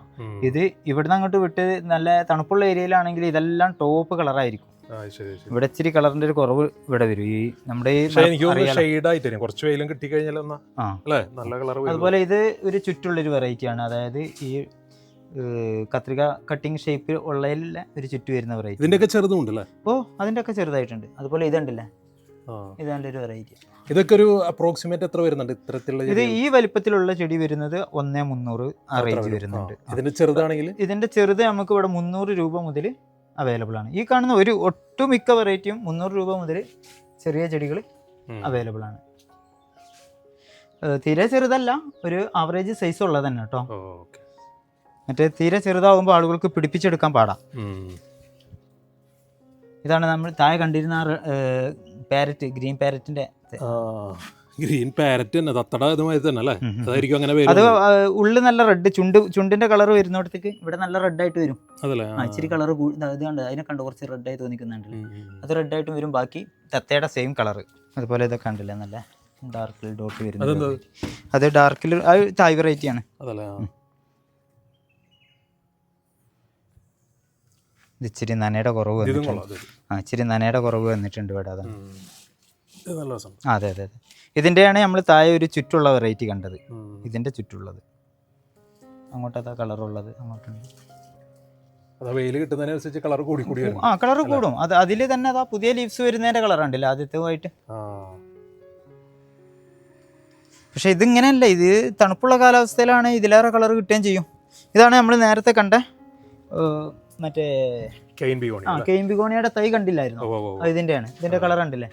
ഇത് ഇവിടുന്ന് അങ്ങോട്ട് വിട്ട് നല്ല തണുപ്പുള്ള ഏരിയയിലാണെങ്കിൽ ഇതെല്ലാം ടോപ്പ് കളറായിരിക്കും. ഇവിടെ ഇച്ചിരി കളറിന്റെ ഒരു കുറവ് ഇവിടെ വരും. ഈ നമ്മുടെ അതുപോലെ ഇത് ഒരു ചുറ്റുള്ളൊരു വെറൈറ്റിയാണ്. അതായത് ഈ കത്രിക കട്ടിങ് ഷേപ്പ് ഉള്ളതിലെ ഒരു ചുറ്റു വരുന്ന വെറൈറ്റി. ഇതിന്റെയൊക്കെ ചെറുതുണ്ടല്ലേ? അതിന്റെ ഒക്കെ ചെറുതായിട്ടുണ്ട്. അതുപോലെ ഇതുണ്ടല്ലേ, ഇതാണ്ട് ഒരു വെറൈറ്റി. ഇതൊക്കെ ഒരു അപ്രോക്സിമേറ്റ് എത്ര വരുന്നുണ്ട് ഇത്തരത്തിലുള്ള? ഇത് ഈ വലിപ്പത്തിലുള്ള ചെടി വരുന്നത് 1,300 ആ റേഞ്ച് വരുന്നുണ്ട്. ഇതിന്റെ ചെറുതാണെങ്കിൽ ഇതിന്റെ ചെറുത് നമുക്ക് ഇവിടെ 300 രൂപ മുതൽ അവൈലബിൾ ആണ്. ഈ കാണുന്ന ഒരു ഒട്ടുമിക്ക വെറൈറ്റിയും 300 രൂപ മുതൽ ചെറിയ ചെടികൾ അവൈലബിൾ ആണ്. തീരെ ചെറുതല്ല, ഒരു ആവറേജ് സൈസ് ഉള്ളത് തന്നെ കേട്ടോ. മറ്റേ തീരെ ചെറുതാവുമ്പോൾ ആളുകൾക്ക് പിടിപ്പിച്ചെടുക്കാൻ പാടാം. ഇതാണ് നമ്മൾ താഴെ കണ്ടിരുന്ന പാരറ്റ്, ഗ്രീൻ പാരറ്റിന്റെ. ഗ്രീൻ പാരറ്റ് തന്നെ തന്നെ അല്ലേ? അത് ഉള്ളിൽ നല്ല റെഡ്, ചുണ്ടിന്റെ കളർ വരുന്നിടത്തേക്ക് ഇവിടെ നല്ല റെഡ് ആയിട്ട് വരും. ഇച്ചിരി കളർ ഇത് കണ്ട് അതിനെ കണ്ട് കുറച്ച് റെഡ് ആയി തോന്നിക്കുന്നുണ്ട്. അത് റെഡ് ആയിട്ട് വരും. ബാക്കി തത്തയുടെ സെയിം കളർ. അതുപോലെ ഇതൊക്കെ കണ്ടില്ലേ, നല്ല ഡാർക്കിൽ ഡോട്ട് വരുന്നത്. അത് ഡാർക്കിൽ തായ് വെറൈറ്റി ആണ്. ഇത് ഇച്ചിരി നനയുടെ കുറവ് വന്നിട്ടുണ്ട്. ഇച്ചിരി നനയുടെ കുറവ് വന്നിട്ടുണ്ട് ഇവിടെ. അതാണ് അതെ അതെ അതെ. ഇതിൻ്റെയാണ് നമ്മൾ താഴെ ഒരു ചുറ്റുള്ള വെറൈറ്റി കണ്ടത്. ഇതിൻ്റെ ചുറ്റുള്ളത് അങ്ങോട്ടതാ കളറുള്ളത് അങ്ങോട്ടുണ്ട്. വെയിൽ കിട്ടുന്നതിനനുസരിച്ച് കളർ കൂടി കൂടി കളർ കൂടും. അത് അതിൽ തന്നെ അതാ പുതിയ ലീവ്സ് വരുന്നതിൻ്റെ കളർ ഉണ്ടല്ലോ ആദ്യത്തേതായിട്ട്. പക്ഷെ ഇതിങ്ങനെയല്ല, ഇത് തണുപ്പുള്ള കാലാവസ്ഥയിലാണ് ഇതിലേറെ കളർ കിട്ടുകയും ചെയ്യും. ഇതാണ് നമ്മൾ നേരത്തെ കണ്ട മറ്റേ കെയിൻ ബിഗോണിയുടെ തൈ കണ്ടില്ലായിരുന്നു, ഇതിൻ്റെയാണ്. ഇതിൻ്റെ കളർ ഉണ്ടല്ലേ.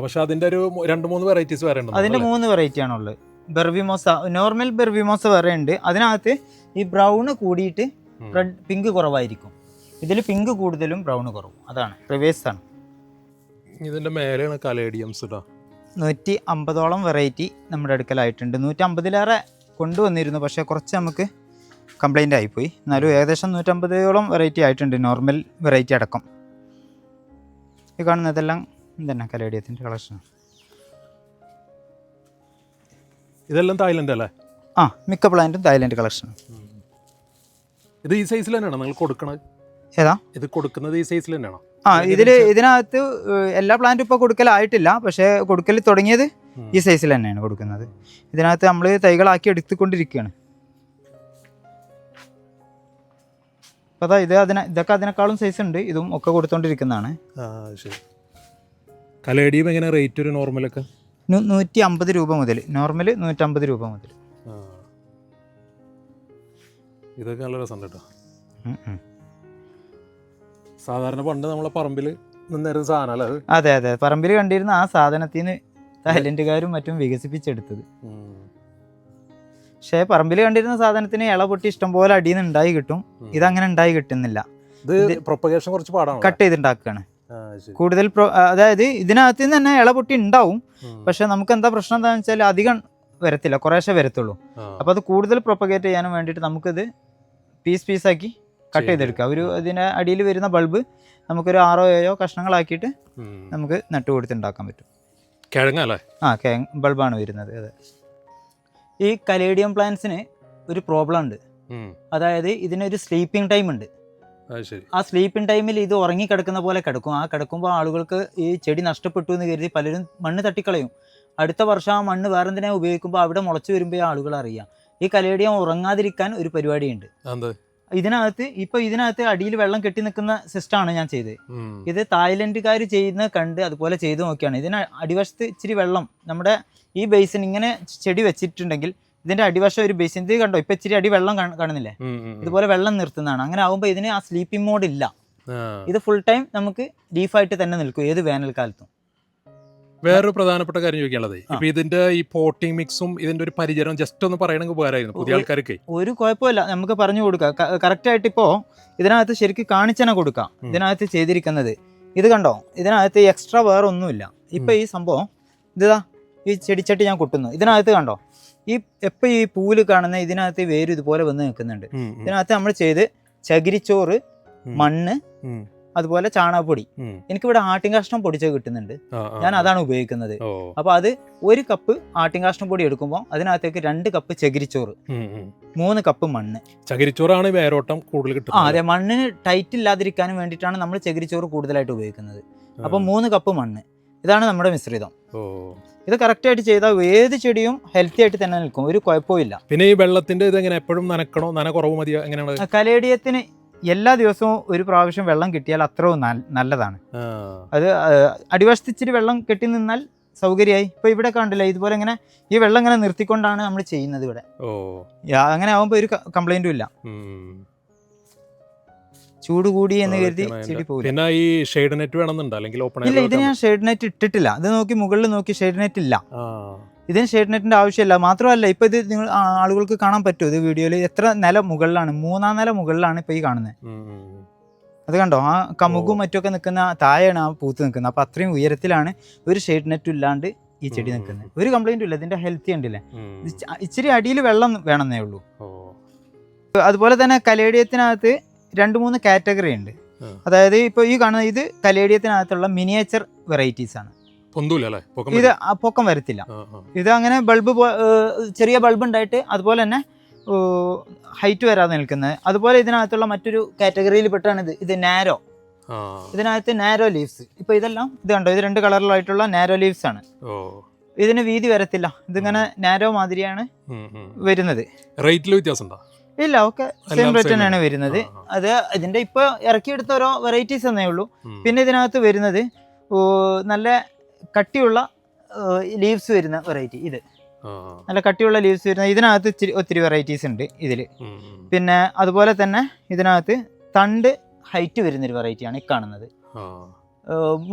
പക്ഷെ അതിന്റെ ഒരു 2-3 വെറൈറ്റീസ് വേറെ ഉണ്ട്. അതിന്റെ 3 വെറൈറ്റി ആണുള്ളത്. ബെർവിമോസ, നോർമൽ ബെർവിമോസ വേറെ ഉണ്ട്. അതിനകത്ത് ഈ ബ്രൗണ് കൂടിയിട്ട് റെഡ് പിങ്ക് കുറവായിരിക്കും. ഇതിൽ പിങ്ക് കൂടുതലും ബ്രൗണ് കുറവും. അതാണ് റിവേഴ്സ് ആണ്. ഇതിന്റെ മേലെയാണ് കലേഡിയംസ്. 150ഓളം വെറൈറ്റി നമ്മുടെ അടുക്കലായിട്ടുണ്ട്. 150-ലേറെ കൊണ്ടുവന്നിരുന്നു, പക്ഷേ കുറച്ച് നമുക്ക് കംപ്ലൈൻ്റ് ആയിപ്പോയി. എന്നാലും ഏകദേശം 150ഓളം വെറൈറ്റി ആയിട്ടുണ്ട്, നോർമൽ വെറൈറ്റി അടക്കം. ഈ കാണുന്നതെല്ലാം തന്നെ കലേഡിയത്തിൻ്റെ കളക്ഷനാണ്. ഇതെല്ലാം തായ്ലൻഡ് അല്ലേ? മിക്ക പ്ലാന്റും തായ്ലൻഡ് കളക്ഷനാണ്. ഇത് ഈ സൈസിൽ തന്നെയാണോ നിങ്ങൾ കൊടുക്കണത്? ഏതാ ഇത് കൊടുക്കുന്നത്? ഈ സൈസിൽ തന്നെയാണോ? ഇതിനകത്ത് എല്ലാ പ്ലാന്റും ഇപ്പോൾ കൊടുക്കലായിട്ടില്ല, പക്ഷേ കൊടുക്കൽ തുടങ്ങിയത് ഈ സൈസിൽ തന്നെയാണ് കൊടുക്കുന്നത്. ഇതിനകത്ത് നമ്മൾ തൈകളാക്കി എടുത്തുകൊണ്ടിരിക്കുകയാണ്. അപ്പോൾ അതാ ഇതൊക്കെ അതിനേക്കാളും സൈസ് ഉണ്ട്. ഇതും ഒക്കെ കൊടുത്തോണ്ടിരിക്കുന്നതാണ്. കലേഡിയം എങ്ങനെ റേറ്റ് ഒരു നോർമലൊക്കെ? 150 രൂപ മുതൽ, നോർമൽ 150 രൂപ മുതൽ. ഇതൊക്കെ നല്ല രസം കേട്ടോ. സാധാരണ പണ്ട് നമ്മളെ പറമ്പിൽ നിന്നിരുന്ന സാധനം. അതെ അതെ, പറമ്പിൽ കണ്ടിരുന്ന ആ സാധനത്തിന് തായ്ലൻഡുകാരും മറ്റും വികസിപ്പിച്ചെടുത്തത്. പക്ഷേ പറമ്പിൽ കണ്ടിരുന്ന സാധനത്തിന് ഇള പൊട്ടി ഇഷ്ടംപോലെ അടിയിൽ നിന്ന് ഉണ്ടായി കിട്ടും. ഇതങ്ങനെ ഉണ്ടായി കിട്ടുന്നില്ല. പ്രൊപ്പഗേഷൻ കുറച്ച് പാടാണ്. കട്ട് ചെയ്തുണ്ടാക്കുകയാണ് കൂടുതൽ. അതായത് ഇതിനകത്ത് നിന്ന് തന്നെ ഇള പൊട്ടി ഉണ്ടാവും, പക്ഷെ നമുക്ക് എന്താ പ്രശ്നം എന്താണെന്ന് വെച്ചാൽ അധികം വരത്തില്ല, കുറേശ്ശെ വരത്തുള്ളൂ. അപ്പോൾ അത് കൂടുതൽ പ്രൊപ്പഗേറ്റ് ചെയ്യാനും വേണ്ടിയിട്ട് നമുക്കിത് പീസാക്കി കട്ട് ചെയ്തെടുക്കാം. ഇതിൻ്റെ അടിയിൽ വരുന്ന ബൾബ് നമുക്കൊരു 6-7 കഷ്ണങ്ങളാക്കിയിട്ട് നമുക്ക് നട്ട് കൊടുത്തുണ്ടാക്കാൻ പറ്റും. കിഴങ്ങല്ലേ? കിഴങ്ങ് ബൾബാണ് വരുന്നത്. അതെ. ഈ കലേഡിയം പ്ലാന്റ്സിന് ഒരു പ്രോബ്ലം ഉണ്ട്. അതായത് ഇതിനൊരു സ്ലീപ്പിംഗ് ടൈം ഉണ്ട്. ആ സ്ലീപ്പിംഗ് ടൈമിൽ ഇത് ഉറങ്ങിക്കിടക്കുന്ന പോലെ കിടക്കും. കിടക്കുമ്പോൾ ആളുകൾക്ക് ഈ ചെടി നഷ്ടപ്പെട്ടു എന്ന് കരുതി പലരും മണ്ണ് തട്ടിക്കളയും. അടുത്ത വർഷം ആ മണ്ണ് വേറെ എന്തിനാ ഉപയോഗിക്കുമ്പോൾ അവിടെ മുളച്ചു വരുമ്പോൾ ആളുകൾ അറിയാം. ഈ കലേഡിയം ഉറങ്ങാതിരിക്കാൻ ഒരു പരിപാടിയുണ്ട്. ഇതിനകത്ത് അടിയിൽ വെള്ളം കെട്ടി നിൽക്കുന്ന സിസ്റ്റമാണ് ഞാൻ ചെയ്തത്. ഇത് തായ്ലൻഡുകാർ ചെയ്യുന്ന കണ്ട് അതുപോലെ ചെയ്ത് നോക്കിയാണ്. ഇതിന് അടിവശത്ത് ഇച്ചിരി വെള്ളം, നമ്മുടെ ഈ ബേസിൻ ഇങ്ങനെ ചെടി വെച്ചിട്ടുണ്ടെങ്കിൽ ഇതിന്റെ അടിവശം ഒരു ബേസിൻ, ഇത് കണ്ടോ ഇപ്പൊ ഇച്ചിരി അടി വെള്ളം കാണുന്നില്ലേ, ഇതുപോലെ വെള്ളം നിർത്തുന്നതാണ്. അങ്ങനെ ആകുമ്പോൾ ഇതിന് ആ സ്ലീപ്പിംഗ് മോഡ് ഇല്ല. ഇത് ഫുൾ ടൈം നമുക്ക് ലീഫായിട്ട് തന്നെ നിൽക്കും ഏത് വേനൽക്കാലത്തും. വേറൊരു പ്രധാനപ്പെട്ട കാര്യം ചോദിക്കാനുള്ളത്, ഇപ്പൊ ഇതിന്റെ ഈ പോട്ടിംഗ് മിക്സും ഇതിന്റെ ഒരു പരിചരണം ജസ്റ്റ് ഒന്ന് പറയണമെങ്കിൽ ഉപകാരമായിരുന്നു പുതിയ ആൾക്കാർക്ക്. ഒരു കുഴപ്പമില്ല, നമുക്ക് പറഞ്ഞു കൊടുക്കാം. കറക്റ്റ് ആയിട്ട് ഇപ്പോ ഇതിനകത്ത് ശരിക്കും കാണിച്ചനെ കൊടുക്കാം. ഇതിനകത്ത് ചെയ്തിരിക്കുന്നത് ഇത് കണ്ടോ, ഇതിനകത്ത് എക്സ്ട്രാ വേറെ ഒന്നുമില്ല. ഇപ്പൊ ഈ സംഭവം ഇതാ, ഈ ചെടിച്ചട്ടി ഞാൻ കൊട്ടുന്നു, ഇതിനകത്ത് കണ്ടോ എപ്പോൾ ഈ പൂല് കാണുന്ന ഇതിനകത്ത് വേര് ഇതുപോലെ വന്ന് നിൽക്കുന്നുണ്ട്. ഇതിനകത്ത് നമ്മൾ ചെയ്ത് ചകിരിച്ചോറ്, മണ്ണ്, അതുപോലെ ചാണകപ്പൊടി. എനിക്കിവിടെ ആട്ടിൻകാഷ്ടം പൊടിച്ച് കിട്ടുന്നുണ്ട്, ഞാൻ അതാണ് ഉപയോഗിക്കുന്നത്. അപ്പൊ അത് 1 കപ്പ് ആട്ടിൻകാഷ്ടം പൊടി എടുക്കുമ്പോൾ അതിനകത്തേക്ക് 2 കപ്പ് ചകിരിച്ചോറ്, 3 കപ്പ് മണ്ണ്. ചകിരിച്ചോറാണ് വേരോട്ടം കൂടുതൽ കിട്ടുന്നത്. അതെ, മണ്ണിന് ടൈറ്റ് ഇല്ലാതിരിക്കാനും വേണ്ടിയിട്ടാണ് നമ്മൾ ചകിരിച്ചോറ് കൂടുതലായിട്ട് ഉപയോഗിക്കുന്നത്. അപ്പൊ 3 കപ്പ് മണ്ണ്, ഇതാണ് നമ്മുടെ മിശ്രിതം. ഇത് കറക്റ്റായിട്ട് ചെയ്താൽ ഏത് ചെടിയും ഹെൽത്തി ആയിട്ട് തന്നെ നിൽക്കും, ഒരു കുഴപ്പമില്ല. പിന്നെ ഈ വെള്ളത്തിന്റെ ഇത് എങ്ങനെ എപ്പോഴും നനക്കണോ, നന കുറവ് മതിയോ, എങ്ങനെയാണ്? കലേഡിയത്തിന് എല്ലാ ദിവസവും ഒരു പ്രാവശ്യം വെള്ളം കിട്ടിയാൽ അത്രയും നല്ലതാണ്. അത് അടിവശത്ത് ഇച്ചിരി വെള്ളം കെട്ടി നിന്നാൽ സൗകര്യമായി. ഇപ്പൊ ഇവിടെ കണ്ടില്ല, ഇതുപോലെ ഇങ്ങനെ ഈ വെള്ളം ഇങ്ങനെ നിർത്തിക്കൊണ്ടാണ് നമ്മൾ ചെയ്യുന്നത് ഇവിടെ. അങ്ങനെ ആവുമ്പോ ഒരു കംപ്ലൈന്റും ഇല്ല. ചൂട് കൂടി എന്ന് കരുതി ചെടി പോകില്ല. പിന്നെ ഈ ഷെയ്ഡ് നെറ്റ് വേണമെന്നുണ്ടോ, അല്ലെങ്കിൽ ഓപ്പൺ? ഇല്ല, ഇത് ഞാൻ ഷെയ്ഡ് നെറ്റ് ഇട്ടിട്ടില്ല. ഇത് നോക്കി മുകളിൽ നോക്കി ഷെയ്ഡ് നെറ്റ് ഇല്ല. ഇതിന് ഷെയ്ഡ് നെറ്റിന്റെ ആവശ്യമില്ല. മാത്രമല്ല ഇപ്പൊ ഇത് നിങ്ങൾ ആളുകൾക്ക് കാണാൻ പറ്റുമോ, ഇത് വീഡിയോയിൽ എത്ര നില മുകളിലാണ്? 3-ാം നില മുകളിലാണ് ഇപ്പൊ ഈ കാണുന്നത്. അത് കണ്ടോ, ആ കമുകും മറ്റൊക്കെ നിൽക്കുന്ന താഴെയാണ് ആ പൂത്ത് നിൽക്കുന്നത്. അപ്പൊ അത്രയും ഉയരത്തിലാണ് ഒരു ഷെയ്ഡ് നെറ്റ് ഇല്ലാണ്ട് ഈ ചെടി നിൽക്കുന്നത്. ഒരു കംപ്ലൈന്റും ഇല്ല. ഇതിന്റെ ഹെൽത്തി ഉണ്ടല്ലേ. ഇച്ചിരി അടിയിൽ വെള്ളം വേണമെന്നേ ഉള്ളൂ. അതുപോലെ തന്നെ കലേഡിയത്തിനകത്ത് 2-3 കാറ്റഗറി ഉണ്ട്. അതായത് ഇപ്പൊ ഈ കാണുന്ന ഇത് കലേഡിയത്തിനകത്തുള്ള മിനിയേച്ചർ വെറൈറ്റീസ് ആണ്. ഇത് പൊക്കം വരത്തില്ല. ഇത് അങ്ങനെ ബൾബ് ചെറിയ ബൾബ് ഉണ്ടായിട്ട് അതുപോലെ തന്നെ ഹൈറ്റ് വരാതെ നിൽക്കുന്നത്. അതുപോലെ ഇതിനകത്തുള്ള മറ്റൊരു കാറ്റഗറിയിൽ പെട്ടാണ് ഇത് നാരോ. ഇതിനകത്ത് നാരോ ലീവ്സ്. ഇപ്പോൾ ഇതെല്ലാം ഇത് കണ്ടോ, ഇത് 2 കളറിലായിട്ടുള്ള നാരോ ലീവ്സ് ആണ്. ഇതിന് വീതി വരത്തില്ല, ഇതിങ്ങനെ നാരോ മാതിരിയാണ് വരുന്നത്. റേറ്റിൽ വ്യത്യാസം ഇല്ല, ഒക്കെ സെയിം റേറ്റ് തന്നെയാണ് വരുന്നത്. അത് ഇതിന്റെ ഇപ്പൊ ഇറക്കിയെടുത്ത ഓരോ വെറൈറ്റീസ് എന്നേ ഉള്ളൂ. പിന്നെ ഇതിനകത്ത് വരുന്നത് നല്ല കട്ടിയുള്ള ലീവ്സ് വരുന്ന വെറൈറ്റി. ഇത് നല്ല കട്ടിയുള്ള ലീവ്സ് വരുന്ന, ഇതിനകത്ത് ഒത്തിരി വെറൈറ്റീസ് ഉണ്ട് ഇതിൽ. പിന്നെ അതുപോലെ തന്നെ ഇതിനകത്ത് തണ്ട് ഹൈറ്റ് വരുന്നൊരു വെറൈറ്റിയാണ് ഈ കാണുന്നത്.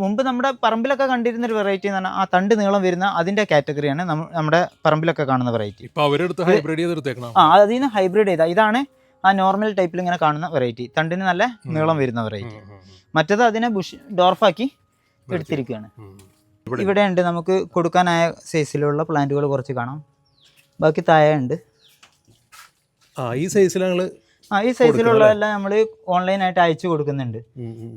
മുമ്പ് നമ്മുടെ പറമ്പിലൊക്കെ കണ്ടിരുന്നൊരു വെറൈറ്റി എന്ന് പറഞ്ഞാൽ ആ തണ്ട് നീളം വരുന്ന അതിന്റെ കാറ്റഗറിയാണ് നമ്മുടെ പറമ്പിലൊക്കെ കാണുന്ന വെറൈറ്റി. അതിൽ നിന്ന് ഹൈബ്രിഡ് ചെയ്താൽ ഇതാണ് ആ നോർമൽ ടൈപ്പിൽ ഇങ്ങനെ കാണുന്ന വെറൈറ്റി, തണ്ടിന് നല്ല നീളം വരുന്ന വെറൈറ്റി. മറ്റത് അതിനെ ഡോർഫാക്കി എടുത്തിരിക്കുകയാണ്. ഇവിടെ ഉണ്ട് നമുക്ക് കൊടുക്കാനായ സൈസിലുള്ള പ്ലാന്റുകൾ കുറച്ച് കാണാം. ബാക്കി താഴെ ഉണ്ട്. ഈ സൈസിലാണ് ഈ സൈസിലുള്ളതെല്ലാം നമ്മൾ ഓൺലൈനായിട്ട് അയച്ചു കൊടുക്കുന്നുണ്ട്.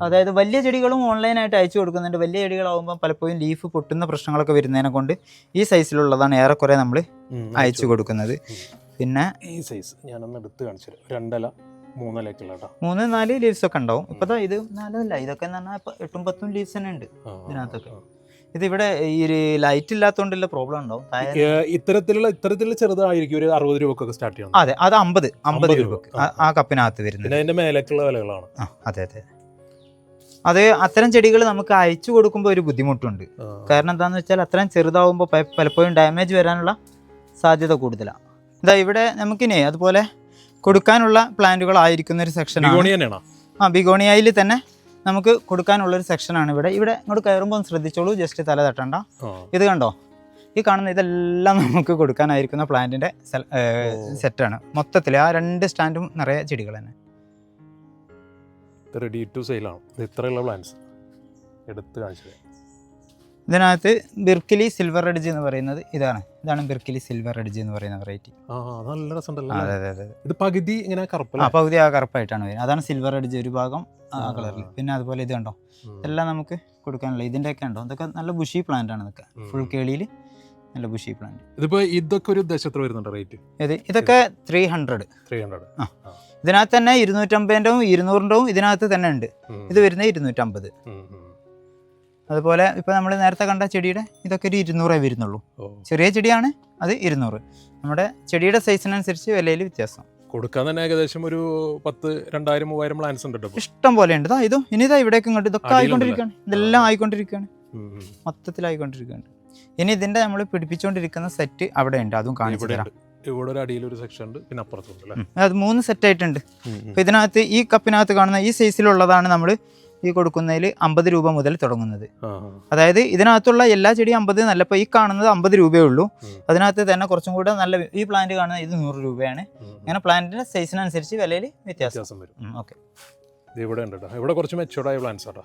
അതായത് വലിയ ചെടികളും ഓൺലൈനായിട്ട് അയച്ചു കൊടുക്കുന്നുണ്ട്. വലിയ ചെടികളാകുമ്പോൾ പലപ്പോഴും ലീഫ് പൊട്ടുന്ന പ്രശ്നങ്ങളൊക്കെ വരുന്നതിനെ കൊണ്ട് ഈ സൈസിലുള്ളതാണ് ഏറെക്കുറെ നമ്മൾ അയച്ചു കൊടുക്കുന്നത്. പിന്നെ ഈ സൈസ് ഞാനൊന്ന് എടുത്ത് കാണിച്ചു 2 3 4 ലീവ്സ് ഒക്കെ ഉണ്ടാവും. ഇപ്പൊ ഇത് 4 അല്ല, ഇതൊക്കെ എന്ന് പറഞ്ഞാൽ 8 10 ലീവ്സ് തന്നെ ഉണ്ട് ഇതിനകത്തൊക്കെ. ഇതിവിടെ ഈ ഒരു ലൈറ്റ് ഇല്ലാത്തതുകൊണ്ടുള്ള പ്രോബ്ലം ഉണ്ടാവും. ഇത്തരത്തിലുള്ള ചെറുതായിരിക്കും ഒരു 60 രൂപക്കൊക്കെ സ്റ്റാർട്ട് ചെയ്യണം. അതെ, അത് 50 രൂപക്ക് ആ കപ്പിനകത്ത് വരുന്നത്. അതിന്റെ മേലേക്കുള്ള വിലകളാണ്. അതെ അതെ. അത് അത്തരം ചെടികൾ നമുക്ക് അയച്ചു കൊടുക്കുമ്പോൾ ഒരു ബുദ്ധിമുട്ടുണ്ട്. കാരണം എന്താണെന്ന് വെച്ചാൽ അത്രയും ചെറുതാവുമ്പോൾ പലപ്പോഴും ഡാമേജ് വരാനുള്ള സാധ്യത കൂടുതലാണ്. ഇതാ ഇവിടെ നമുക്കിനി അതുപോലെ കൊടുക്കാനുള്ള പ്ലാന്റുകളായിരിക്കുന്ന ഒരു സെക്ഷനാണ്. ബിഗോണിയയിൽ തന്നെ നമുക്ക് കൊടുക്കാനുള്ളൊരു സെക്ഷനാണ് ഇവിടെ. ഇങ്ങോട്ട് കയറുമ്പോൾ ശ്രദ്ധിച്ചോളൂ, ജസ്റ്റ് തല തട്ടണ്ട. ഇത് കണ്ടോ, ഈ കാണുന്ന ഇതെല്ലാം നമുക്ക് കൊടുക്കാനായിരിക്കുന്ന പ്ലാന്റിന്റെ സെറ്റാണ്. മൊത്തത്തിൽ ആ 2 സ്റ്റാൻഡും നിറയെ ചെടികൾ തന്നെ റെഡി ടു സെയിലാണ്. ഇത്രയുള്ള പ്ലാന്റ്സ് എടുത്ത് കാണിച്ചത്. ഇതിനകത്ത് ബിർക്കിലി സിൽവർ എഡ്ജ് എന്ന് പറയുന്നത് ഇതാണ് ബിർക്കിലി സിൽവർ എഡ്ജ് എന്ന് പറയുന്ന വെറൈറ്റി. നല്ല രസമുണ്ടല്ലോ. അതെ. ഇത് പകുതി ഇങ്ങനെ പകുതി ആ കറുപ്പായിട്ടാണ് വരുന്നത്. അതാണ് സിൽവർ എഡ്ജ്, ഒരു ഭാഗം ആ കളറിൽ. പിന്നെ അതുപോലെ ഇത് കണ്ടോ, ഇതെല്ലാം നമുക്ക് കൊടുക്കാനുള്ള ഇതിൻ്റെയൊക്കെ ഉണ്ടോ, ഇതൊക്കെ നല്ല ബുഷി പ്ലാന്റ് ആണ്. ഇതൊക്കെ ഫുൾ കേളിയിൽ നല്ല ബുഷി പ്ലാന്റ്. ഇതൊക്കെ ഒരു ദശത്തിൽ വരുന്നുണ്ട് റേറ്റ്. ഇതൊക്കെ 300. ഇതിനകത്ത് തന്നെ 250ൻ്റെയും 200ൻ്റെയും ഇതിനകത്ത് തന്നെ ഉണ്ട്. ഇത് വരുന്നത് 250. അതുപോലെ ഇപ്പൊ നമ്മൾ നേരത്തെ കണ്ട ചെടിയുടെ ഇതൊക്കെ ഒരു 200 വരുന്നുള്ളൂ. ചെറിയ ചെടിയാണ്, അത് 200. നമ്മുടെ ചെടിയുടെ സൈസിനനുസരിച്ച് വിലയിൽ വ്യത്യാസം. കൊടുക്കാൻ തന്നെ ഏകദേശം ഒരു 10 2000 3000 പ്ലാന്റ്സ് ഉണ്ട്. ഇഷ്ടം പോലെ ഉണ്ട്. ഇതും ഇനിതാ ഇവിടേക്ക് ഇങ്ങോട്ട് ഇതൊക്കെ ആയിക്കൊണ്ടിരിക്കുകയാണ്. ഇതെല്ലാം ആയിക്കൊണ്ടിരിക്കുകയാണ്, മൊത്തത്തിലായിക്കൊണ്ടിരിക്കുകയാണ്. ഇനി ഇതിന്റെ നമ്മൾ പിടിപ്പിച്ചുകൊണ്ടിരിക്കുന്ന സെറ്റ് അവിടെ ഉണ്ട്, അതും കാണിച്ചു തരാം. ഇവിടെ ഒരു അടിയിൽ ഒരു സെക്ഷൻ ഉണ്ട്, പിന്നെ അപ്പുറത്തുണ്ട്. അത് 3 സെറ്റ് ആയിട്ടുണ്ട്. അപ്പൊ ഇതിനകത്ത് ഈ കപ്പിനകത്ത് കാണുന്ന ഈ സൈസിലുള്ളതാണ് നമ്മൾ ഈ കൊടുക്കുന്നതിൽ 50 രൂപ മുതൽ തുടങ്ങുന്നത്. അതായത് ഇതിനകത്തുള്ള എല്ലാ ചെടിയും 50 നല്ല. ഇപ്പോൾ ഈ കാണുന്നത് 50 രൂപയേ ഉള്ളൂ. അതിനകത്ത് തന്നെ കുറച്ചും കൂടെ നല്ല ഈ പ്ലാന്റ് കാണുന്നത് ഇത് 100 രൂപയാണ്. അങ്ങനെ പ്ലാന്റിന്റെ സൈസിനനുസരിച്ച് വിലയിൽ വ്യത്യാസം വരും. ഓക്കെ, ഇവിടെ ഉണ്ട്. ഇവിടെ കുറച്ച് മെച്ചൂർഡ് ആയ പ്ലാന്റ്സ് ആട്ടോ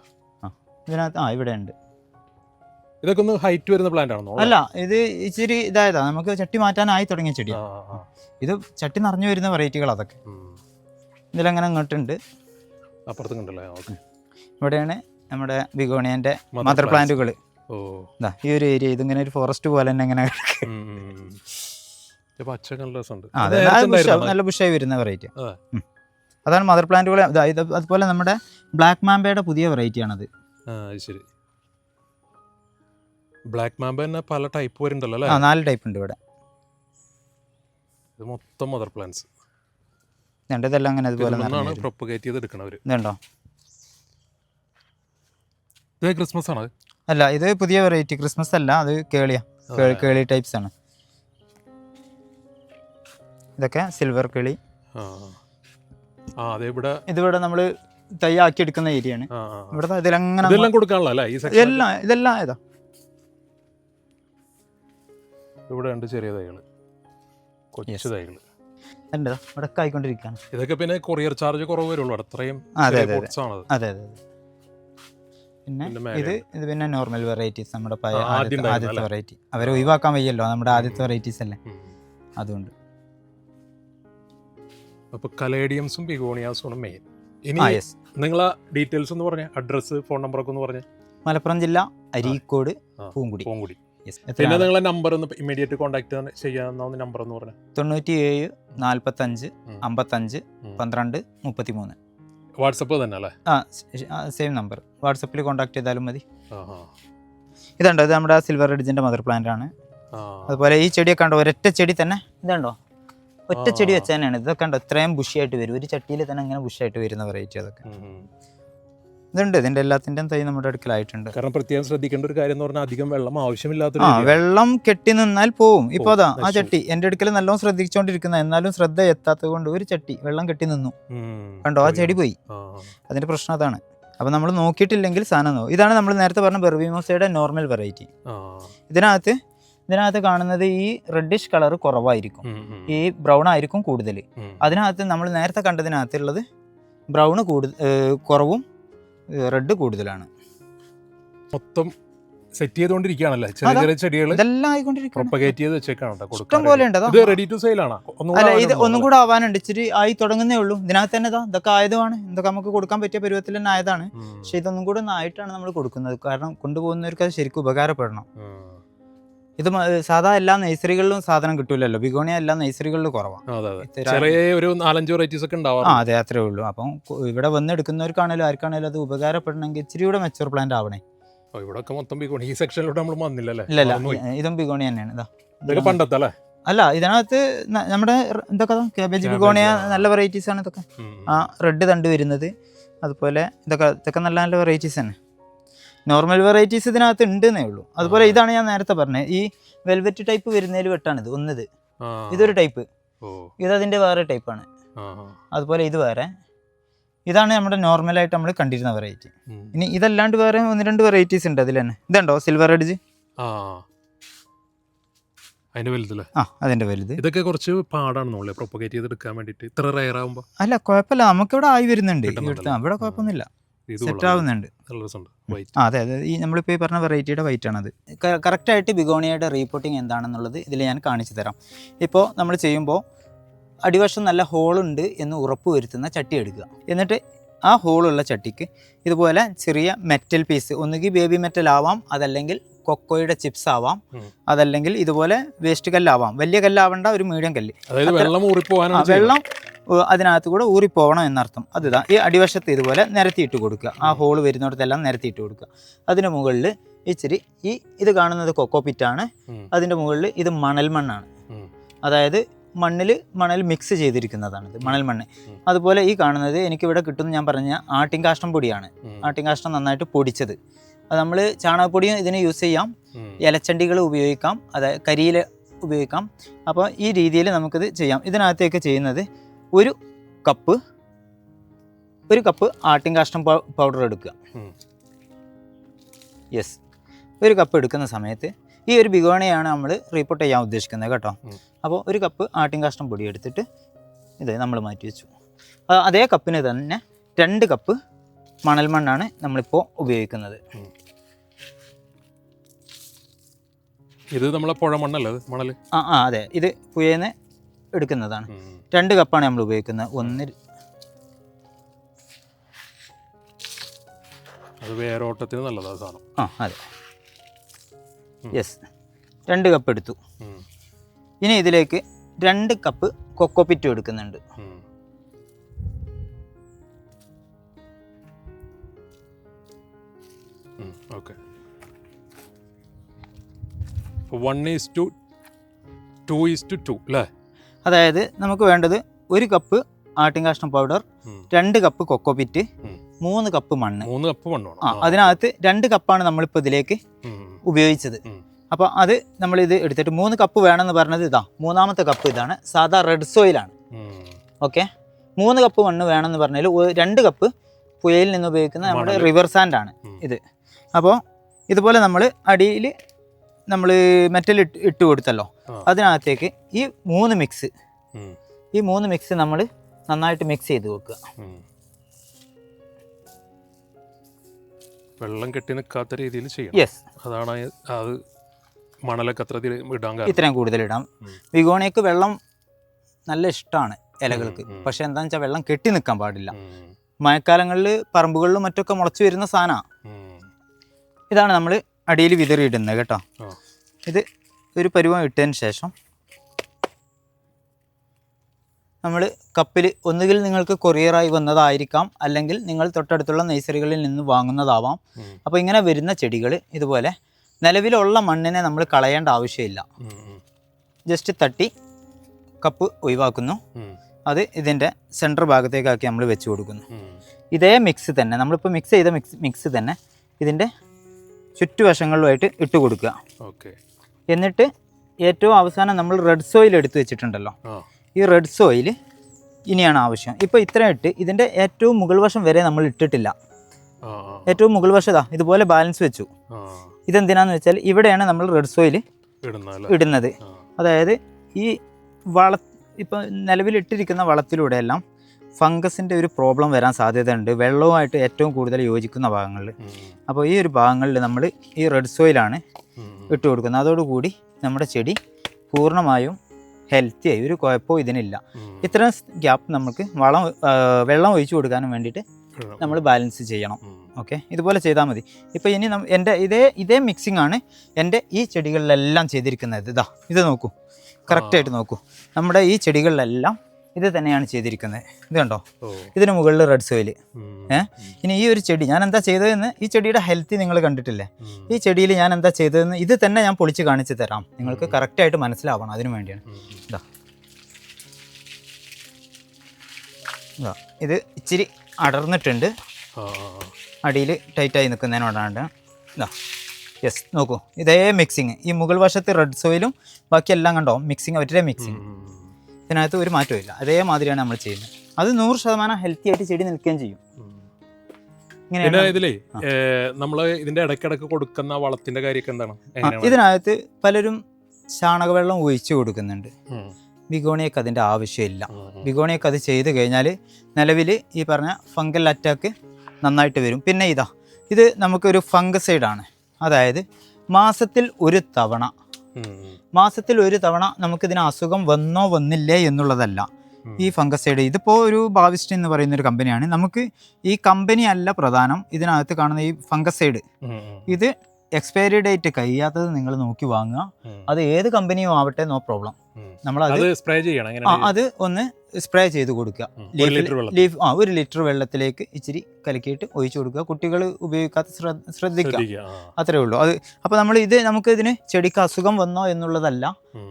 ഇതിനകത്ത്. ഇവിടെ ഉണ്ട്. ഇതൊക്കെ ഒന്ന് ഹൈറ്റ് വരുന്ന പ്ലാന്റ് ആണോ? അല്ല, ഇത് ഇച്ചിരി ഇതായതാ, നമുക്ക് ചട്ടി മാറ്റാനായി തുടങ്ങിയ ചെടിയാണ്. ഇത് ചട്ടി നിറഞ്ഞു വരുന്ന വെറൈറ്റികൾ അതൊക്കെ. ഇതിലങ്ങനെ ഇങ്ങോട്ടുണ്ട്. അപ്പുറത്തും കണ്ടല്ലേ. ഓക്കെ, ഇവിടെയാണ് നമ്മുടെ ബിഗോണിയന്റെ മദർ പ്ലാന്റുകൾ. ഈ ഒരു ഏരിയ ഇതിങ്ങനെ ഒരു ഫോറസ്റ്റ് പോലെ തന്നെ ഇങ്ങനെ നല്ല ബുഷായി വരുന്ന വെറൈറ്റി. അതാണ് മദർ പ്ലാന്റുകൾ. അതുപോലെ നമ്മുടെ ബ്ലാക്ക് മാമ്പയുടെ പുതിയ വെറൈറ്റി ആണത്. ശരി, ബ്ലാക്ക് മാമ്പ തന്നെ പല ടൈപ്പ് വരുന്നുണ്ടല്ലോ. 4 ടൈപ്പ് ഉണ്ട് ഇവിടെ. ഇത് മൊത്തം മദർ പ്ലാന്റ്സ്. ഇതെല്ലാം അങ്ങനെ അതുപോലെ പ്രൊപ്പഗേറ്റ് ചെയ്ത് എടുക്കണവര്. ഇതുണ്ടോ, ക്രിസ്മസ് ആണ്? അല്ല, ഇത് പുതിയ വെറൈറ്റി. ക്രിസ്മസ് അല്ല, അത് കേളി ടൈപ്സ് ആണ്. ഇതൊക്കെ സിൽവർ കേളി. ഇതിവിടെ നമ്മള് തയ്യാക്കി എടുക്കുന്ന ഏരിയ ആണ്. ഇവിടെ ഇതെല്ലാം കൊടുക്കാനുള്ള ഇതെല്ലാം ഏതാ ഇവിടെ ഉണ്ട്. ചെറിയ തൈകള്, കൊച്ചു തൈകള് ഇവിടെ ആയിക്കൊണ്ടിരിക്കുകയാണ്. ഇതൊക്കെ പിന്നെ കൊറിയർ ചാർജ് കുറവ് വരുള്ളൂ. അത്രയും. അതെ. പിന്നെ ഇത് പിന്നെ നോർമൽ വെറൈറ്റീസ്, നമ്മുടെ ആദ്യത്തെ വെറൈറ്റി. അവരെ ഒഴിവാക്കാൻ വയ്യല്ലോ, നമ്മുടെ ആദ്യത്തെ വെറൈറ്റീസ് അല്ലേ, അതുകൊണ്ട്. അപ്പോൾ കലേഡിയംസും ബിഗോണിയാസും ആണ് മെയിൻ. ഇനി നിങ്ങളെ ഡീറ്റെയിൽസ് ഒന്ന് പറഞ്ഞേ, അഡ്രസ്സ്, ഫോൺ നമ്പർ ഒക്കെ ഒന്ന് പറഞ്ഞേ. മലപ്പുറം ജില്ല, അരീക്കോട്, പൂങ്കുടി. യെസ്. പിന്നെ നിങ്ങളെ നമ്പർ ഒന്ന് ഇമ്മീഡിയറ്റ് കോൺടാക്ട് ചെയ്യാവുന്ന നമ്പർ എന്ന് പറഞ്ഞാൽ 97 45 55 12 33. വാട്സപ്പ് തന്നെ അല്ലേ? Same number. വാട്സപ്പിൽ കോൺടാക്ട് ചെയ്താലും മതി. ഇതുണ്ടോ, ഇത് നമ്മുടെ സിൽവർ എഡ്ജിൻ്റെ മദർ പ്ലാന്റ് ആണ്. അതുപോലെ ഈ ചെടിയൊക്കെ കണ്ടോ, ഒരൊറ്റ ചെടി തന്നെ ഇതുണ്ടോ, ഒറ്റ ചെടി വെച്ച് തന്നെയാണ്. ഇതൊക്കെ കണ്ടോ ഇത്രയും ബുഷിയായിട്ട് വരും, ഒരു ചട്ടിയിൽ തന്നെ അങ്ങനെ ബുഷിയായിട്ട് വരുന്ന വെറൈറ്റി അതൊക്കെ ഇതുണ്ട്. ഇതിൻ്റെ എല്ലാത്തിൻ്റെയും തൈ നമ്മുടെ അടുക്കലായിട്ടുണ്ട്. കാരണം പ്രത്യേകം ശ്രദ്ധിക്കേണ്ട ഒരു കാര്യം എന്ന് പറഞ്ഞാൽ അധികം വെള്ളം ആവശ്യമില്ലാത്ത വെള്ളം കെട്ടി നിന്നാൽ പോവും. ഇപ്പോൾ അതാ ആ ചട്ടി എൻ്റെ അടുക്കൽ നല്ലോണം ശ്രദ്ധിച്ചുകൊണ്ടിരിക്കുന്ന, എന്നാലും ശ്രദ്ധ എത്താത്തത് കൊണ്ട് ഒരു ചട്ടി വെള്ളം കെട്ടി നിന്നു. കണ്ടോ, ആ ചെടി പോയി. അതിൻ്റെ പ്രശ്നം അതാണ്. അപ്പം നമ്മൾ നോക്കിയിട്ടില്ലെങ്കിൽ സാധനം നോക്കും. ഇതാണ് നമ്മൾ നേരത്തെ പറഞ്ഞ ബെർബിമോസയുടെ നോർമൽ വെറൈറ്റി. ഇതിനകത്ത് കാണുന്നത് ഈ റെഡിഷ് കളർ കുറവായിരിക്കും, ഈ ബ്രൗൺ ആയിരിക്കും കൂടുതൽ. അതിനകത്ത് നമ്മൾ നേരത്തെ കണ്ടതിനകത്തുള്ളത് ബ്രൗൺ കുറവും റെഡ് കൂടുതലാണ്. മൊത്തം സെറ്റ് ചെയ്തുകൊണ്ടിരിക്കുകയാണല്ലേ ചെറിയ ചെറിയ ചെടികൾ, ഇതെല്ലാം ആയിക്കൊണ്ടിരിക്കും. ഇഷ്ടം പോലെ ഉണ്ട്. റെഡി ടു സെയിൽ ആണ്. അല്ല, ഇത് ഒന്നും കൂടെ ആവാനുണ്ട്, ഇച്ചിരി ആയി തുടങ്ങുന്നേ ഉള്ളൂ. ഇതിനകത്ത് തന്നെ ഇതൊക്കെ ആയതുമാണ്, ഇതൊക്കെ നമുക്ക് കൊടുക്കാൻ പറ്റിയ പരുവത്തിൽ തന്നെ ആയതാണ്. പക്ഷെ ഇതൊന്നും കൂടെ ആയിട്ടാണ് നമ്മൾ കൊടുക്കുന്നത്, കാരണം കൊണ്ടുപോകുന്നവർക്ക് അത് ശരിക്കും ഉപകാരപ്പെടണം. ഇത് സാധാ എല്ലാ നഴ്സറികളിലും സാധനം കിട്ടൂലല്ലോ, ബിഗോണിയ എല്ലാ നഴ്സറികളിലും കുറവാണ്. അതെ, അത്രേ ഉള്ളൂ. അപ്പം ഇവിടെ വന്ന് എടുക്കുന്നവർക്കാണേലും ആർക്കാണേലും അത് ഉപകാരപ്പെടണമെങ്കിൽ ഇച്ചിരി കൂടെ മെച്ചൂർ പ്ലാന്റ് ആവണേ. ഇല്ല, ഇതും ബിഗോണിയ തന്നെയാണ്. അല്ല, ഇതിനകത്ത് നമ്മുടെ എന്തൊക്കെ കാബേജ് ബിഗോണിയ നല്ല വെറൈറ്റീസ് ആണ് ഇതൊക്കെ. ആ റെഡ് തണ്ട് വരുന്നത്, അതുപോലെ ഇതൊക്കെ നല്ല നല്ല വെറൈറ്റീസ് തന്നെ. നോർമൽ വെറൈറ്റീസ് ഇതിനകത്ത് ഉണ്ടെന്നേ ഉള്ളൂ. അതുപോലെ ഇതാണ് ഞാൻ നേരത്തെ പറഞ്ഞത്, ഈ വെൽവെറ്റ് ടൈപ്പ് വരുന്നതിൽ വെട്ടാണിത്. ഇതൊരു ടൈപ്പ്, ഇതതിൻ്റെ വേറെ ടൈപ്പാണ്. അതുപോലെ ഇത് വേറെ. ഇതാണ് നമ്മുടെ നോർമലായിട്ട് നമ്മൾ കണ്ടിരുന്ന വെറൈറ്റി. ഇനി ഇതല്ലാണ്ട് വേറെ 1-2 വെറൈറ്റീസ് ഉണ്ട് അതിൽ തന്നെ. ഇതുണ്ടോ സിൽവർ എഡ്ജ്, അതിന്റെ വലുത്. ഇതൊക്കെ കുറച്ച് പാടാണ് പ്രൊപ്പഗേറ്റ് ചെയ്തെടുക്കാൻ വേണ്ടിയിട്ട്, ഇത്ര റയർ ആകുമ്പോൾ. അല്ല, കുഴപ്പമില്ല, നമുക്കിവിടെ ആയി വരുന്നുണ്ട്. ഇവിടെ കുഴപ്പമൊന്നുമില്ല, സെറ്റ് ആവുന്നുണ്ട്. അതെ, ഈ നമ്മളിപ്പോൾ ഈ പറഞ്ഞ വെറൈറ്റിയുടെ വൈറ്റ് ആണത്. കറക്റ്റായിട്ട് ബിഗോണിയയുടെ റീപോർട്ടിങ് എന്താണെന്നുള്ളത് ഇതിൽ ഞാൻ കാണിച്ചു തരാം. ഇപ്പോൾ നമ്മൾ ചെയ്യുമ്പോൾ അടിവശം നല്ല ഹോളുണ്ട് എന്ന് ഉറപ്പ് വരുത്തുന്ന ചട്ടി എടുക്കുക. എന്നിട്ട് ആ ഹോളുള്ള ചട്ടിക്ക് ഇതുപോലെ ചെറിയ മെറ്റൽ പീസ്, ഒന്നുകിൽ ബേബി മെറ്റൽ ആവാം, അതല്ലെങ്കിൽ കൊക്കോയുടെ ചിപ്സ് ആവാം, അതല്ലെങ്കിൽ ഇതുപോലെ വേസ്റ്റ് കല്ലാവാം. വലിയ കല്ലാവണ്ട, ഒരു മീഡിയം കല്ല്. വെള്ളം അതിനകത്ത് കൂടെ ഊറിപ്പോകണം എന്നർത്ഥം. അതിതാ ഈ അടിവശത്ത് ഇതുപോലെ നിരത്തിയിട്ട് കൊടുക്കുക. ആ ഹോൾ വരുന്നിടത്തെല്ലാം നിരത്തിയിട്ട് കൊടുക്കുക. അതിൻ്റെ മുകളിൽ ഇച്ചിരി ഇത് കാണുന്നത് കൊക്കോ പിറ്റാണ്. അതിൻ്റെ മുകളിൽ ഇത് മണൽ മണ്ണാണ്, അതായത് മണൽ മിക്സ് ചെയ്തിരിക്കുന്നതാണിത്, മണൽ മണ്ണ്. അതുപോലെ ഈ കാണുന്നത് എനിക്കിവിടെ കിട്ടുന്ന ഞാൻ പറഞ്ഞ ആട്ടിൻകാഷ്ടം പൊടിയാണ്. ആട്ടിൻകാഷ്ടം നന്നായിട്ട് പൊടിച്ചത്. അത് നമ്മൾ ചാണകപ്പൊടിയും ഇതിന് യൂസ് ചെയ്യാം, ഇലച്ചണ്ടികൾ ഉപയോഗിക്കാം, അതായത് കരിയില ഉപയോഗിക്കാം. അപ്പോൾ ഈ രീതിയിൽ നമുക്കിത് ചെയ്യാം. ഇതിനകത്തേക്ക് ചെയ്യുന്നത് ഒരു കപ്പ് ആട്ടിൻകാഷ്ടം പൗഡർ എടുക്കുക. യെസ്, ഒരു കപ്പ് എടുക്കുന്ന സമയത്ത് ഈ ഒരു ബിഗോണിയാണ് നമ്മൾ റീപോർട്ട് ചെയ്യാൻ ഉദ്ദേശിക്കുന്നത് കേട്ടോ. അപ്പോൾ ഒരു കപ്പ് ആട്ടിൻകാഷ്ടം പൊടി എടുത്തിട്ട് ഇത് നമ്മൾ മാറ്റി വെച്ചു. അതേ കപ്പിന് തന്നെ 2 കപ്പ് മണൽ മണ്ണാണ് നമ്മളിപ്പോൾ ഉപയോഗിക്കുന്നത്. ഇത് നമ്മളെ പുഴ മണ്ണല്ലേ മണൽ? അതെ, ഇത് പുഴേന്ന് എടുക്കുന്നതാണ്. 2 കപ്പാണ് നമ്മൾ ഉപയോഗിക്കുന്നത്. അത് വേരോട്ടത്തിന് നല്ലതാണ് സാധനം. അതെ, യെസ്, 2 കപ്പ് എടുത്തു. ഇനി ഇതിലേക്ക് 2 കപ്പ് കൊക്കോപിറ്റും എടുക്കുന്നുണ്ട്. ഓക്കെ, 1:2 അല്ലേ? അതായത് നമുക്ക് വേണ്ടത് 1 കപ്പ് ആട്ടിൻകാഷ്ടം പൗഡർ, 2 കപ്പ് കൊക്കോപിറ്റ്, 3 കപ്പ് മണ്ണ്. അതിനകത്ത് 2 കപ്പാണ് നമ്മളിപ്പോൾ ഇതിലേക്ക് ഉപയോഗിച്ചത്. അപ്പോൾ അത് നമ്മളിത് എടുത്തിട്ട് 3 കപ്പ് വേണമെന്ന് പറഞ്ഞത് ഇതാ, 3ാമത്തെ കപ്പ് ഇതാണ്, സാധാ റെഡ് സോയിലാണ്. ഓക്കെ, 3 കപ്പ് മണ്ണ് വേണമെന്ന് പറഞ്ഞാൽ 2 കപ്പ് പുഴയിൽ നിന്ന് ഉപയോഗിക്കുന്ന നമ്മുടെ റിവർ സാൻഡാണ് ഇത്. അപ്പോൾ ഇതുപോലെ നമ്മൾ അടിയിൽ നമ്മൾ മെറ്റൽ ഇട്ട് കൊടുത്തല്ലോ, അതിനകത്തേക്ക് ഈ 3 മിക്സ് നമ്മൾ നന്നായിട്ട് മിക്സ് ചെയ്ത് വെക്കുക. വെള്ളം കെട്ടി നിൽക്കാത്ത രീതിയിൽ ചെയ്യണം. യെസ്, അതാണ് അത്. മണലൊക്കെ ഇത്രയും കൂടുതൽ ഇടാം. ബിഗോണിയക്ക് വെള്ളം നല്ല ഇഷ്ടമാണ് ഇലകൾക്ക്, പക്ഷെ എന്താണെന്ന് വെച്ചാൽ വെള്ളം കെട്ടി നിൽക്കാൻ പാടില്ല. മഴക്കാലങ്ങളിൽ പറമ്പുകളിലും മറ്റൊക്കെ മുളച്ചു വരുന്ന സാധനമാണ്. ഇതാണ് നമ്മൾ അടിയിൽ വിതറിയിടുന്നത് കേട്ടോ. ഇത് ഒരു പരുവം ഇട്ടതിന് ശേഷം നമ്മൾ കപ്പിൽ ഒന്നുകിൽ നിങ്ങൾക്ക് കൊറിയറായി വന്നതായിരിക്കാം, അല്ലെങ്കിൽ നിങ്ങൾ തൊട്ടടുത്തുള്ള നഴ്സറികളിൽ നിന്ന് വാങ്ങുന്നതാവാം. അപ്പോൾ ഇങ്ങനെ വരുന്ന ചെടികൾ ഇതുപോലെ നിലവിലുള്ള മണ്ണിനെ നമ്മൾ കളയേണ്ട ആവശ്യമില്ല. ജസ്റ്റ് തട്ടി കപ്പ് ഒഴിവാക്കുന്നു. അത് ഇതിൻ്റെ സെൻറ്റർ ഭാഗത്തേക്കാക്കി നമ്മൾ വെച്ച് കൊടുക്കുന്നു. ഇതേ മിക്സ് തന്നെ നമ്മളിപ്പോൾ മിക്സ് ചെയ്ത മിക്സ് തന്നെ ഇതിൻ്റെ ചുറ്റുവശങ്ങളിലുമായിട്ട് ഇട്ട് കൊടുക്കുക. എന്നിട്ട് ഏറ്റവും അവസാനം നമ്മൾ റെഡ് സോയിൽ എടുത്ത് വെച്ചിട്ടുണ്ടല്ലോ, ഈ റെഡ് സോയിൽ ഇനിയാണ് ആവശ്യം. ഇപ്പോൾ ഇത്രയും ഇട്ട് ഇതിൻ്റെ ഏറ്റവും മുകൾ വശം വരെ നമ്മൾ ഇട്ടിട്ടില്ല. ഏറ്റവും മുകൾ വശം ഇതുപോലെ ബാലൻസ് വെച്ചു. ഇതെന്തിനാന്ന് വെച്ചാൽ ഇവിടെയാണ് നമ്മൾ റെഡ് സോയിൽ ഇടുന്നത്. അതായത് ഈ ഇപ്പോൾ നിലവിലിട്ടിരിക്കുന്ന വളത്തിലൂടെയെല്ലാം ഫംഗസിൻ്റെ ഒരു പ്രോബ്ലം വരാൻ സാധ്യതയുണ്ട് വെള്ളവുമായിട്ട് ഏറ്റവും കൂടുതൽ യോജിക്കുന്ന ഭാഗങ്ങളിൽ. അപ്പോൾ ഈ ഒരു ഭാഗങ്ങളിൽ നമ്മൾ ഈ റെഡ് സോയിലാണ് ഇട്ട് കൊടുക്കുന്നത്. അതോടുകൂടി നമ്മുടെ ചെടി പൂർണ്ണമായും ഹെൽത്തിയായി, ഒരു കുഴപ്പവും ഇതിനില്ല. ഇത്തരം ഗ്യാപ്പ് നമുക്ക് വെള്ളം ഒഴിച്ചു കൊടുക്കാനും വേണ്ടിയിട്ട് നമ്മൾ ബാലൻസ് ചെയ്യണം. ഓക്കെ, ഇതുപോലെ ചെയ്താൽ മതി. ഇപ്പോൾ ഇനി എൻ്റെ ഇതേ മിക്സിംഗ് ആണ് എൻ്റെ ഈ ചെടികളിലെല്ലാം ചെയ്തിരിക്കുന്നത്. ഇത് നോക്കൂ, കറക്റ്റായിട്ട് നോക്കൂ. നമ്മുടെ ഈ ചെടികളിലെല്ലാം ഇത് തന്നെയാണ് ചെയ്തിരിക്കുന്നത്. ഇത് കണ്ടോ, ഇതിന് മുകളിൽ റെഡ് സോയിൽ. ഇനി ഈ ഒരു ചെടി ഞാൻ എന്താ ചെയ്തതെന്ന്, ഈ ചെടിയുടെ ഹെൽത്തി നിങ്ങൾ കണ്ടിട്ടില്ലേ, ഈ ചെടിയിൽ ഞാൻ എന്താ ചെയ്തതെന്ന് ഇത് തന്നെ ഞാൻ പൊളിച്ച് കാണിച്ചു തരാം. നിങ്ങൾക്ക് കറക്റ്റായിട്ട് മനസ്സിലാവണം, അതിനു വേണ്ടിയാണ്. ഇത് ഇച്ചിരി അടർന്നിട്ടുണ്ട്, അടിയിൽ ടൈറ്റായി നിൽക്കുന്നതിനോടാണ്ട്. യെസ്, നോക്കൂ, ഇതേ മിക്സിങ്. ഈ മുകൾ വശത്ത് റെഡ് സോയിലും ബാക്കിയെല്ലാം കണ്ടോ മിക്സിങ്, ഒറ്റ മിക്സിങ്. ഇതിനകത്ത് ഒരു മാറ്റവും ഇല്ല. അതേമാതിരിയാണ് നമ്മൾ ചെയ്യുന്നത്. അത് 100% ഹെൽത്തി ആയിട്ട് ചെടി നിൽക്കുകയും ചെയ്യും. ഇതിലേ നമ്മൾ ഇതിന്റെ ഇടയ്ക്കിടയ്ക്ക് കൊടുക്കുന്ന വളത്തിന്റെ കാര്യമൊക്കെ എന്താണ്? ഇതിനകത്ത് പലരും ചാണകവെള്ളം ഒഴിച്ചു കൊടുക്കുന്നുണ്ട്. ബിഗോണിയക്ക് അതിൻ്റെ ആവശ്യമില്ല. ബിഗോണിയക്ക് അത് ചെയ്ത് കഴിഞ്ഞാൽ നിലവിൽ ഈ പറഞ്ഞ ഫംഗൽ അറ്റാക്ക് നന്നായിട്ട് വരും. പിന്നെ ഇത് നമുക്കൊരു ഫംഗസൈഡാണ്. അതായത് മാസത്തിൽ ഒരു തവണ നമുക്കിതിന് അസുഖം വന്നോ വന്നില്ലേ എന്നുള്ളതല്ല ഈ ഫംഗസൈഡ്. ഇതിപ്പോൾ ഒരു ബാവിസ്റ്റ് എന്ന് പറയുന്ന ഒരു കമ്പനിയാണ്. നമുക്ക് ഈ കമ്പനി അല്ല പ്രധാനം, ഇതിനകത്ത് കാണുന്ന ഈ ഫംഗസൈഡ്. ഇത് എക്സ്പയറി ഡേറ്റ് കഴിയാത്തത് നിങ്ങൾ നോക്കി വാങ്ങുക. അത് ഏത് കമ്പനിയും ആവട്ടെ, നോ പ്രോബ്ലം. നമ്മൾ സ്പ്രേ ചെയ്യണം. അത് ഒന്ന് സ്പ്രേ ചെയ്ത് കൊടുക്കുക. 1 ലിറ്റർ വെള്ളത്തിലേക്ക് ഇച്ചിരി കലക്കിയിട്ട് ഒഴിച്ചു കൊടുക്കുക. കുട്ടികൾ ഉപയോഗിക്കാത്ത ശ്രദ്ധിക്കുക, അത്രേ ഉള്ളൂ. അപ്പോൾ നമുക്ക് ഇതിന് ചെടിക്ക് അസുഖം വന്നോ എന്നുള്ളതല്ല.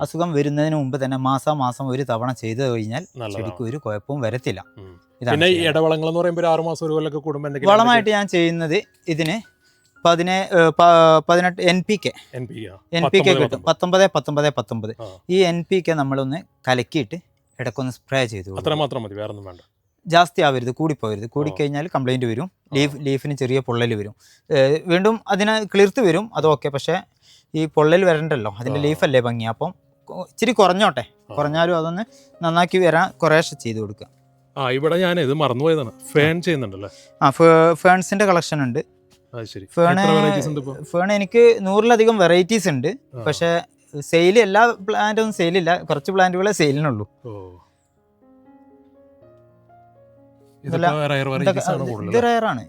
അസുഖം വരുന്നതിന് മുമ്പ് തന്നെ മാസം ഒരു തവണ ചെയ്ത് കഴിഞ്ഞാൽ ചെടിക്ക് ഒരു കുഴപ്പവും വരത്തില്ല. വളമായിട്ട് ഞാൻ ചെയ്യുന്നത് ഇതിന് 18 NPK കിട്ടും. 19 ഈ NPK നമ്മളൊന്ന് കലക്കിയിട്ട് ഇടയ്ക്കൊന്ന് സ്പ്രേ ചെയ്തു. ജാസ്തി ആവരുത്, കൂടിപ്പോവരുത്. കൂടിക്കഴിഞ്ഞാൽ കംപ്ലൈൻറ്റ് വരും. ലീഫിന് ചെറിയ പൊള്ളൽ വരും. വീണ്ടും അതിനെ കിളിർത്ത് വരും, അതൊക്കെ. പക്ഷേ ഈ പൊള്ളൽ വരണ്ടല്ലോ, അതിൻ്റെ ലീഫല്ലേ ഭംഗി. അപ്പം ഇച്ചിരി കുറഞ്ഞാലും അതൊന്ന് നന്നാക്കി വരാൻ കുറേശ്ശെ ചെയ്ത് കൊടുക്കുക. ഇവിടെ ഞാൻ ഇത് മറന്നുപോയതാണ്, ഫേൺ ചെയ്യുന്നുണ്ടല്ലേ? ഫേൺസിൻ്റെ കളക്ഷൻ ഉണ്ട്. ഫേൺ എനിക്ക് 100-ലധികം വെറൈറ്റീസ് ഉണ്ട്. പക്ഷെ സെയിൽ എല്ലാ പ്ലാന്റൊന്നും സെയിലില്ല, കുറച്ച് പ്ലാന്റുകളെ സെയിലിനുള്ളൂ. ഇത് റയറാണ്.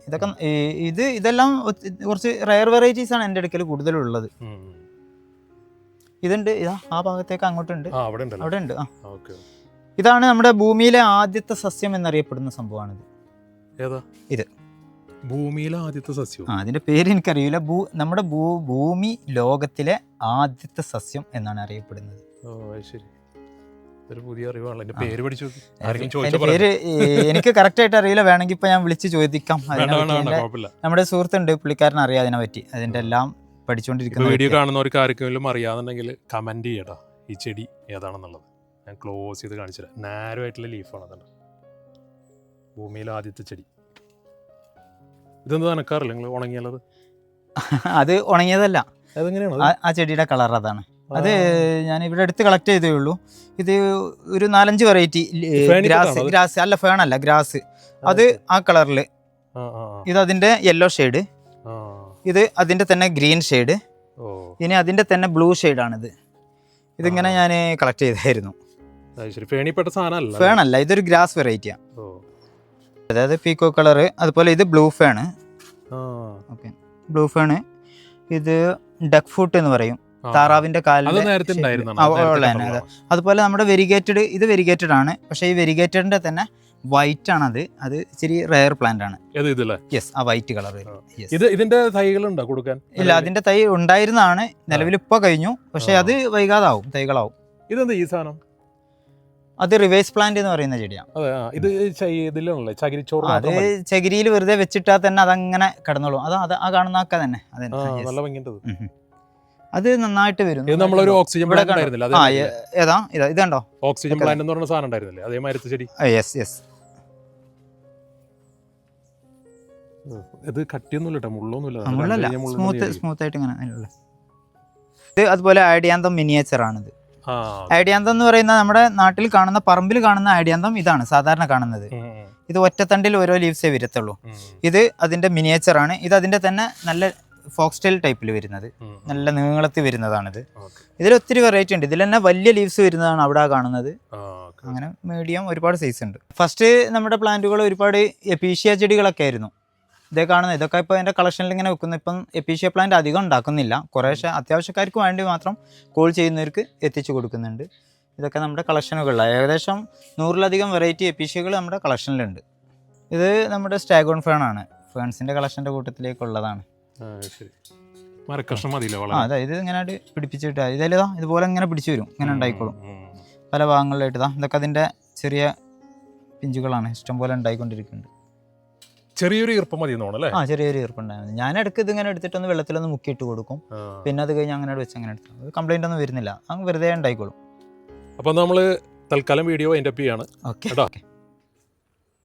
ഇതെല്ലാം കുറച്ച് റയർ വെറൈറ്റീസ് ആണ് എൻ്റെ അടുക്കൽ കൂടുതലുള്ളത്. ഇതുണ്ട്, ആ ഭാഗത്തേക്ക് അങ്ങോട്ടുണ്ട്, അവിടെ ഉണ്ട്. ഇതാണ് നമ്മുടെ ഭൂമിയിലെ ആദ്യത്തെ സസ്യം എന്നറിയപ്പെടുന്ന സംഭവമാണിത്. ഇത് ഭൂമിയിലെ ആദ്യത്തെ സസ്യം. അതിന്റെ പേര് എനിക്കറിയില്ല. നമ്മുടെ ഭൂമി ലോകത്തിലെ ആദ്യത്തെ സസ്യം എന്നാണ് അറിയപ്പെടുന്നത്. പേര് എനിക്ക് കറക്റ്റ് ആയിട്ട് അറിയില്ല. വേണമെങ്കിൽ ഇപ്പൊ ഞാൻ വിളിച്ച് ചോദിക്കാം. നമ്മുടെ സുഹൃത്തുണ്ട്, പുള്ളിക്കാരൻ അറിയാം അതിനെ പറ്റി. അതിന്റെ എല്ലാം പഠിച്ചുകൊണ്ടിരിക്കുന്ന. വീഡിയോ കാണുന്നവർക്ക് ആർക്കെങ്കിലും അറിയാന്നുണ്ടെങ്കിൽ കമന്റ് ചെയ്യടാ ഈ ചെടി ഏതാണെന്നുള്ളത്. ഞാൻ ക്ലോസ് ചെയ്ത് കാണിച്ചുതരാം. നാരോ ആയിട്ടുള്ള ലീഫാണ് അതുണ്ട്. ഭൂമിയിലെ ആദ്യത്തെ ചെടി. ഇതെന്താ നനക്കാറില്ല നിങ്ങൾ? ഉണങ്ങിയാലത്? അത് ഉണങ്ങിയതല്ല, അതെങ്ങനെയാണ്? ആ ചെടിയുടെ കളർ അതാണ്. അത് ഞാൻ ഇവിടെ അടുത്ത് കളക്ട് ചെയ്തേ ഉള്ളൂ. ഇത് ഒരു 4-5 വെറൈറ്റി ഗ്രാസ് അല്ല, ഫേണല്ല, ഗ്രാസ്. അത് ആ കളറില്. ഇത് അതിന്റെ യെല്ലോ ഷെയ്ഡ്, ഇത് അതിന്റെ തന്നെ ഗ്രീൻ ഷെയ്ഡ്, ഇനി അതിന്റെ തന്നെ ബ്ലൂ ഷെയ്ഡാണിത്. ഇതിങ്ങനെ ഞാൻ കളക്ട് ചെയ്തായിരുന്നു. ഫേണല്ല, ഇതൊരു ഗ്രാസ് വെറൈറ്റിയാണ്. അതായത് പീക്കോ കളറ്. അതുപോലെ ഇത് blue fern. Okay, blue fern. ഇത് ഡക്ക് ഫുട്ട് എന്ന് പറയും. താറാവിന്റെ അത് കാലിൽ നേരത്തെ ഉണ്ടായിരുന്നോ? ഉള്ളതന്നെ. അതെ. അതുപോലെ നമ്മുടെ വെരിഗേറ്റഡ്, ഇത് വെരിഗേറ്റഡ് ആണ്. പക്ഷേ ഈ വെരിഗേറ്റഡിന്റെ തന്നെ വൈറ്റ് ആണ്. അത് ഇച്ചിരി റെയർ പ്ലാന്റ് ആണ്. യെസ്, ആ വൈറ്റ് കളർ. ഇതിന്റെ തൈകളുണ്ടോ കൊടുക്കാൻ? ഇല്ല, അതിന്റെ തൈ ഉണ്ടായിരുന്നതാണ്, നിലവിൽ ഇപ്പൊ കഴിഞ്ഞു. പക്ഷെ അത് വൈകാതാവും, തൈകളാവും. ഇതെന്താ ഈ സാധനം? അത് റിവേഴ്സ് പ്ലാന്റ് എന്ന് പറയുന്ന ചെടിയാണ്. ഇത് ചകിരിച്ചോറ്, അത് ചകിരിയിൽ വെറുതെ വെച്ചിട്ടാൽ തന്നെ അതങ്ങനെ കിടന്നോളും. അത് ആ കാണുന്ന ആക്ക തന്നെ. അത് നന്നായിട്ട് വരും. നമ്മളൊരു ഓക്സിജൻ പ്ലാന്റ് ഉണ്ടായിരുന്നില്ല? ഏതാ ഇത് കണ്ടോ? ഓക്സിജൻ പ്ലാന്റ് എന്ന് പറഞ്ഞ സാധനം ഉണ്ടായിരുന്നില്ലേ? അതേ മരത്ത് ചെടി. Yes yes. ഇത് കട്ടിയൊന്നുമില്ല, മുള്ളൊന്നുമില്ല, മുള്ളല്ല, സ്മൂത്ത് ആയിട്ട് ഇങ്ങനെ. ഇത് അതുപോലെ ആഡിയാന്തം മിനിയേച്ചർ ആണിത്. ആഡിയാന്തം എന്ന് പറയുന്ന നമ്മുടെ നാട്ടിൽ കാണുന്ന, പറമ്പിൽ കാണുന്ന ആഡിയാന്തം ഇതാണ് സാധാരണ കാണുന്നത്. ഇത് ഒറ്റത്തണ്ടിൽ ഓരോ ലീവ്സേ വരത്തുള്ളൂ. ഇത് അതിന്റെ മിനിയേച്ചർ ആണ്. ഇത് അതിന്റെ തന്നെ നല്ല ഫോക്സ്റ്റൈൽ ടൈപ്പിൽ വരുന്നത്, നല്ല നീളത്തിൽ വരുന്നതാണിത്. ഇതിൽ ഒത്തിരി വെറൈറ്റി ഉണ്ട്. ഇതിൽ തന്നെ വലിയ ലീവ്സ് വരുന്നതാണ് അവിടെ കാണുന്നത്. അങ്ങനെ മീഡിയം ഒരുപാട് സൈസ് ഉണ്ട്. ഫസ്റ്റ് നമ്മുടെ പ്ലാന്റുകൾ ഒരുപാട് എപ്പീഷ്യ ചെടികളൊക്കെ ആയിരുന്നു. ഇതേ കാണുന്നത്, ഇതൊക്കെ ഇപ്പോൾ എൻ്റെ കളക്ഷനിൽ ഇങ്ങനെ വെക്കുന്നു. ഇപ്പം എപ്പീഷ്യ പ്ലാന്റ് അധികം ഉണ്ടാക്കുന്നില്ല, കുറേശ്ശെ അത്യാവശ്യക്കാർക്ക് വേണ്ടി മാത്രം കോൾ ചെയ്യുന്നവർക്ക് എത്തിച്ചു കൊടുക്കുന്നുണ്ട്. ഇതൊക്കെ നമ്മുടെ കളക്ഷനുകളിലാണ്. ഏകദേശം 100-ലധികം വെറൈറ്റി എപ്പീഷ്യകൾ നമ്മുടെ കളക്ഷനിലുണ്ട്. ഇത് നമ്മുടെ സ്റ്റാഗോൺ ഫേൺ ആണ്, ഫേൺസിൻ്റെ കളക്ഷൻ്റെ കൂട്ടത്തിലേക്കുള്ളതാണ്. അതെ, ഇത് ഇങ്ങനെ പിടിപ്പിച്ചിട്ട് ഇതേതാ ഇതുപോലെ ഇങ്ങനെ പിടിച്ചു വരും, ഇങ്ങനെ ഉണ്ടായിക്കോളും പല ഭാഗങ്ങളിലായിട്ട്. ഇതൊക്കെ അതിൻ്റെ ചെറിയ പിഞ്ചുകളാണ്, ഇഷ്ടംപോലെ ഉണ്ടായിക്കൊണ്ടിരിക്കുന്നുണ്ട്. ചെറിയൊരു ഈർപ്പം മതി തോന്നുന്നു. ചെറിയൊരു ഈർപ്പുണ്ടായിരുന്നു. ഞാൻ ഇടയ്ക്ക് ഇതിങ്ങനെ എടുത്തിട്ടൊന്ന് വെള്ളത്തിലൊന്ന് മുക്കിയിട്ട് കൊടുക്കും. പിന്നെ അത് കഴിഞ്ഞ് അങ്ങനെ വെച്ച് അങ്ങനെ എടുത്തു. അത് കംപ്ലൈന്റ് ഒന്നും വരുന്നില്ല, അങ്ങ് വെറുതെ ഉണ്ടായിക്കോളും. അപ്പോൾ നമ്മൾ തൽക്കാലം വീഡിയോ എൻ്റെ ചെയ്യാണ്. ഓക്കെ.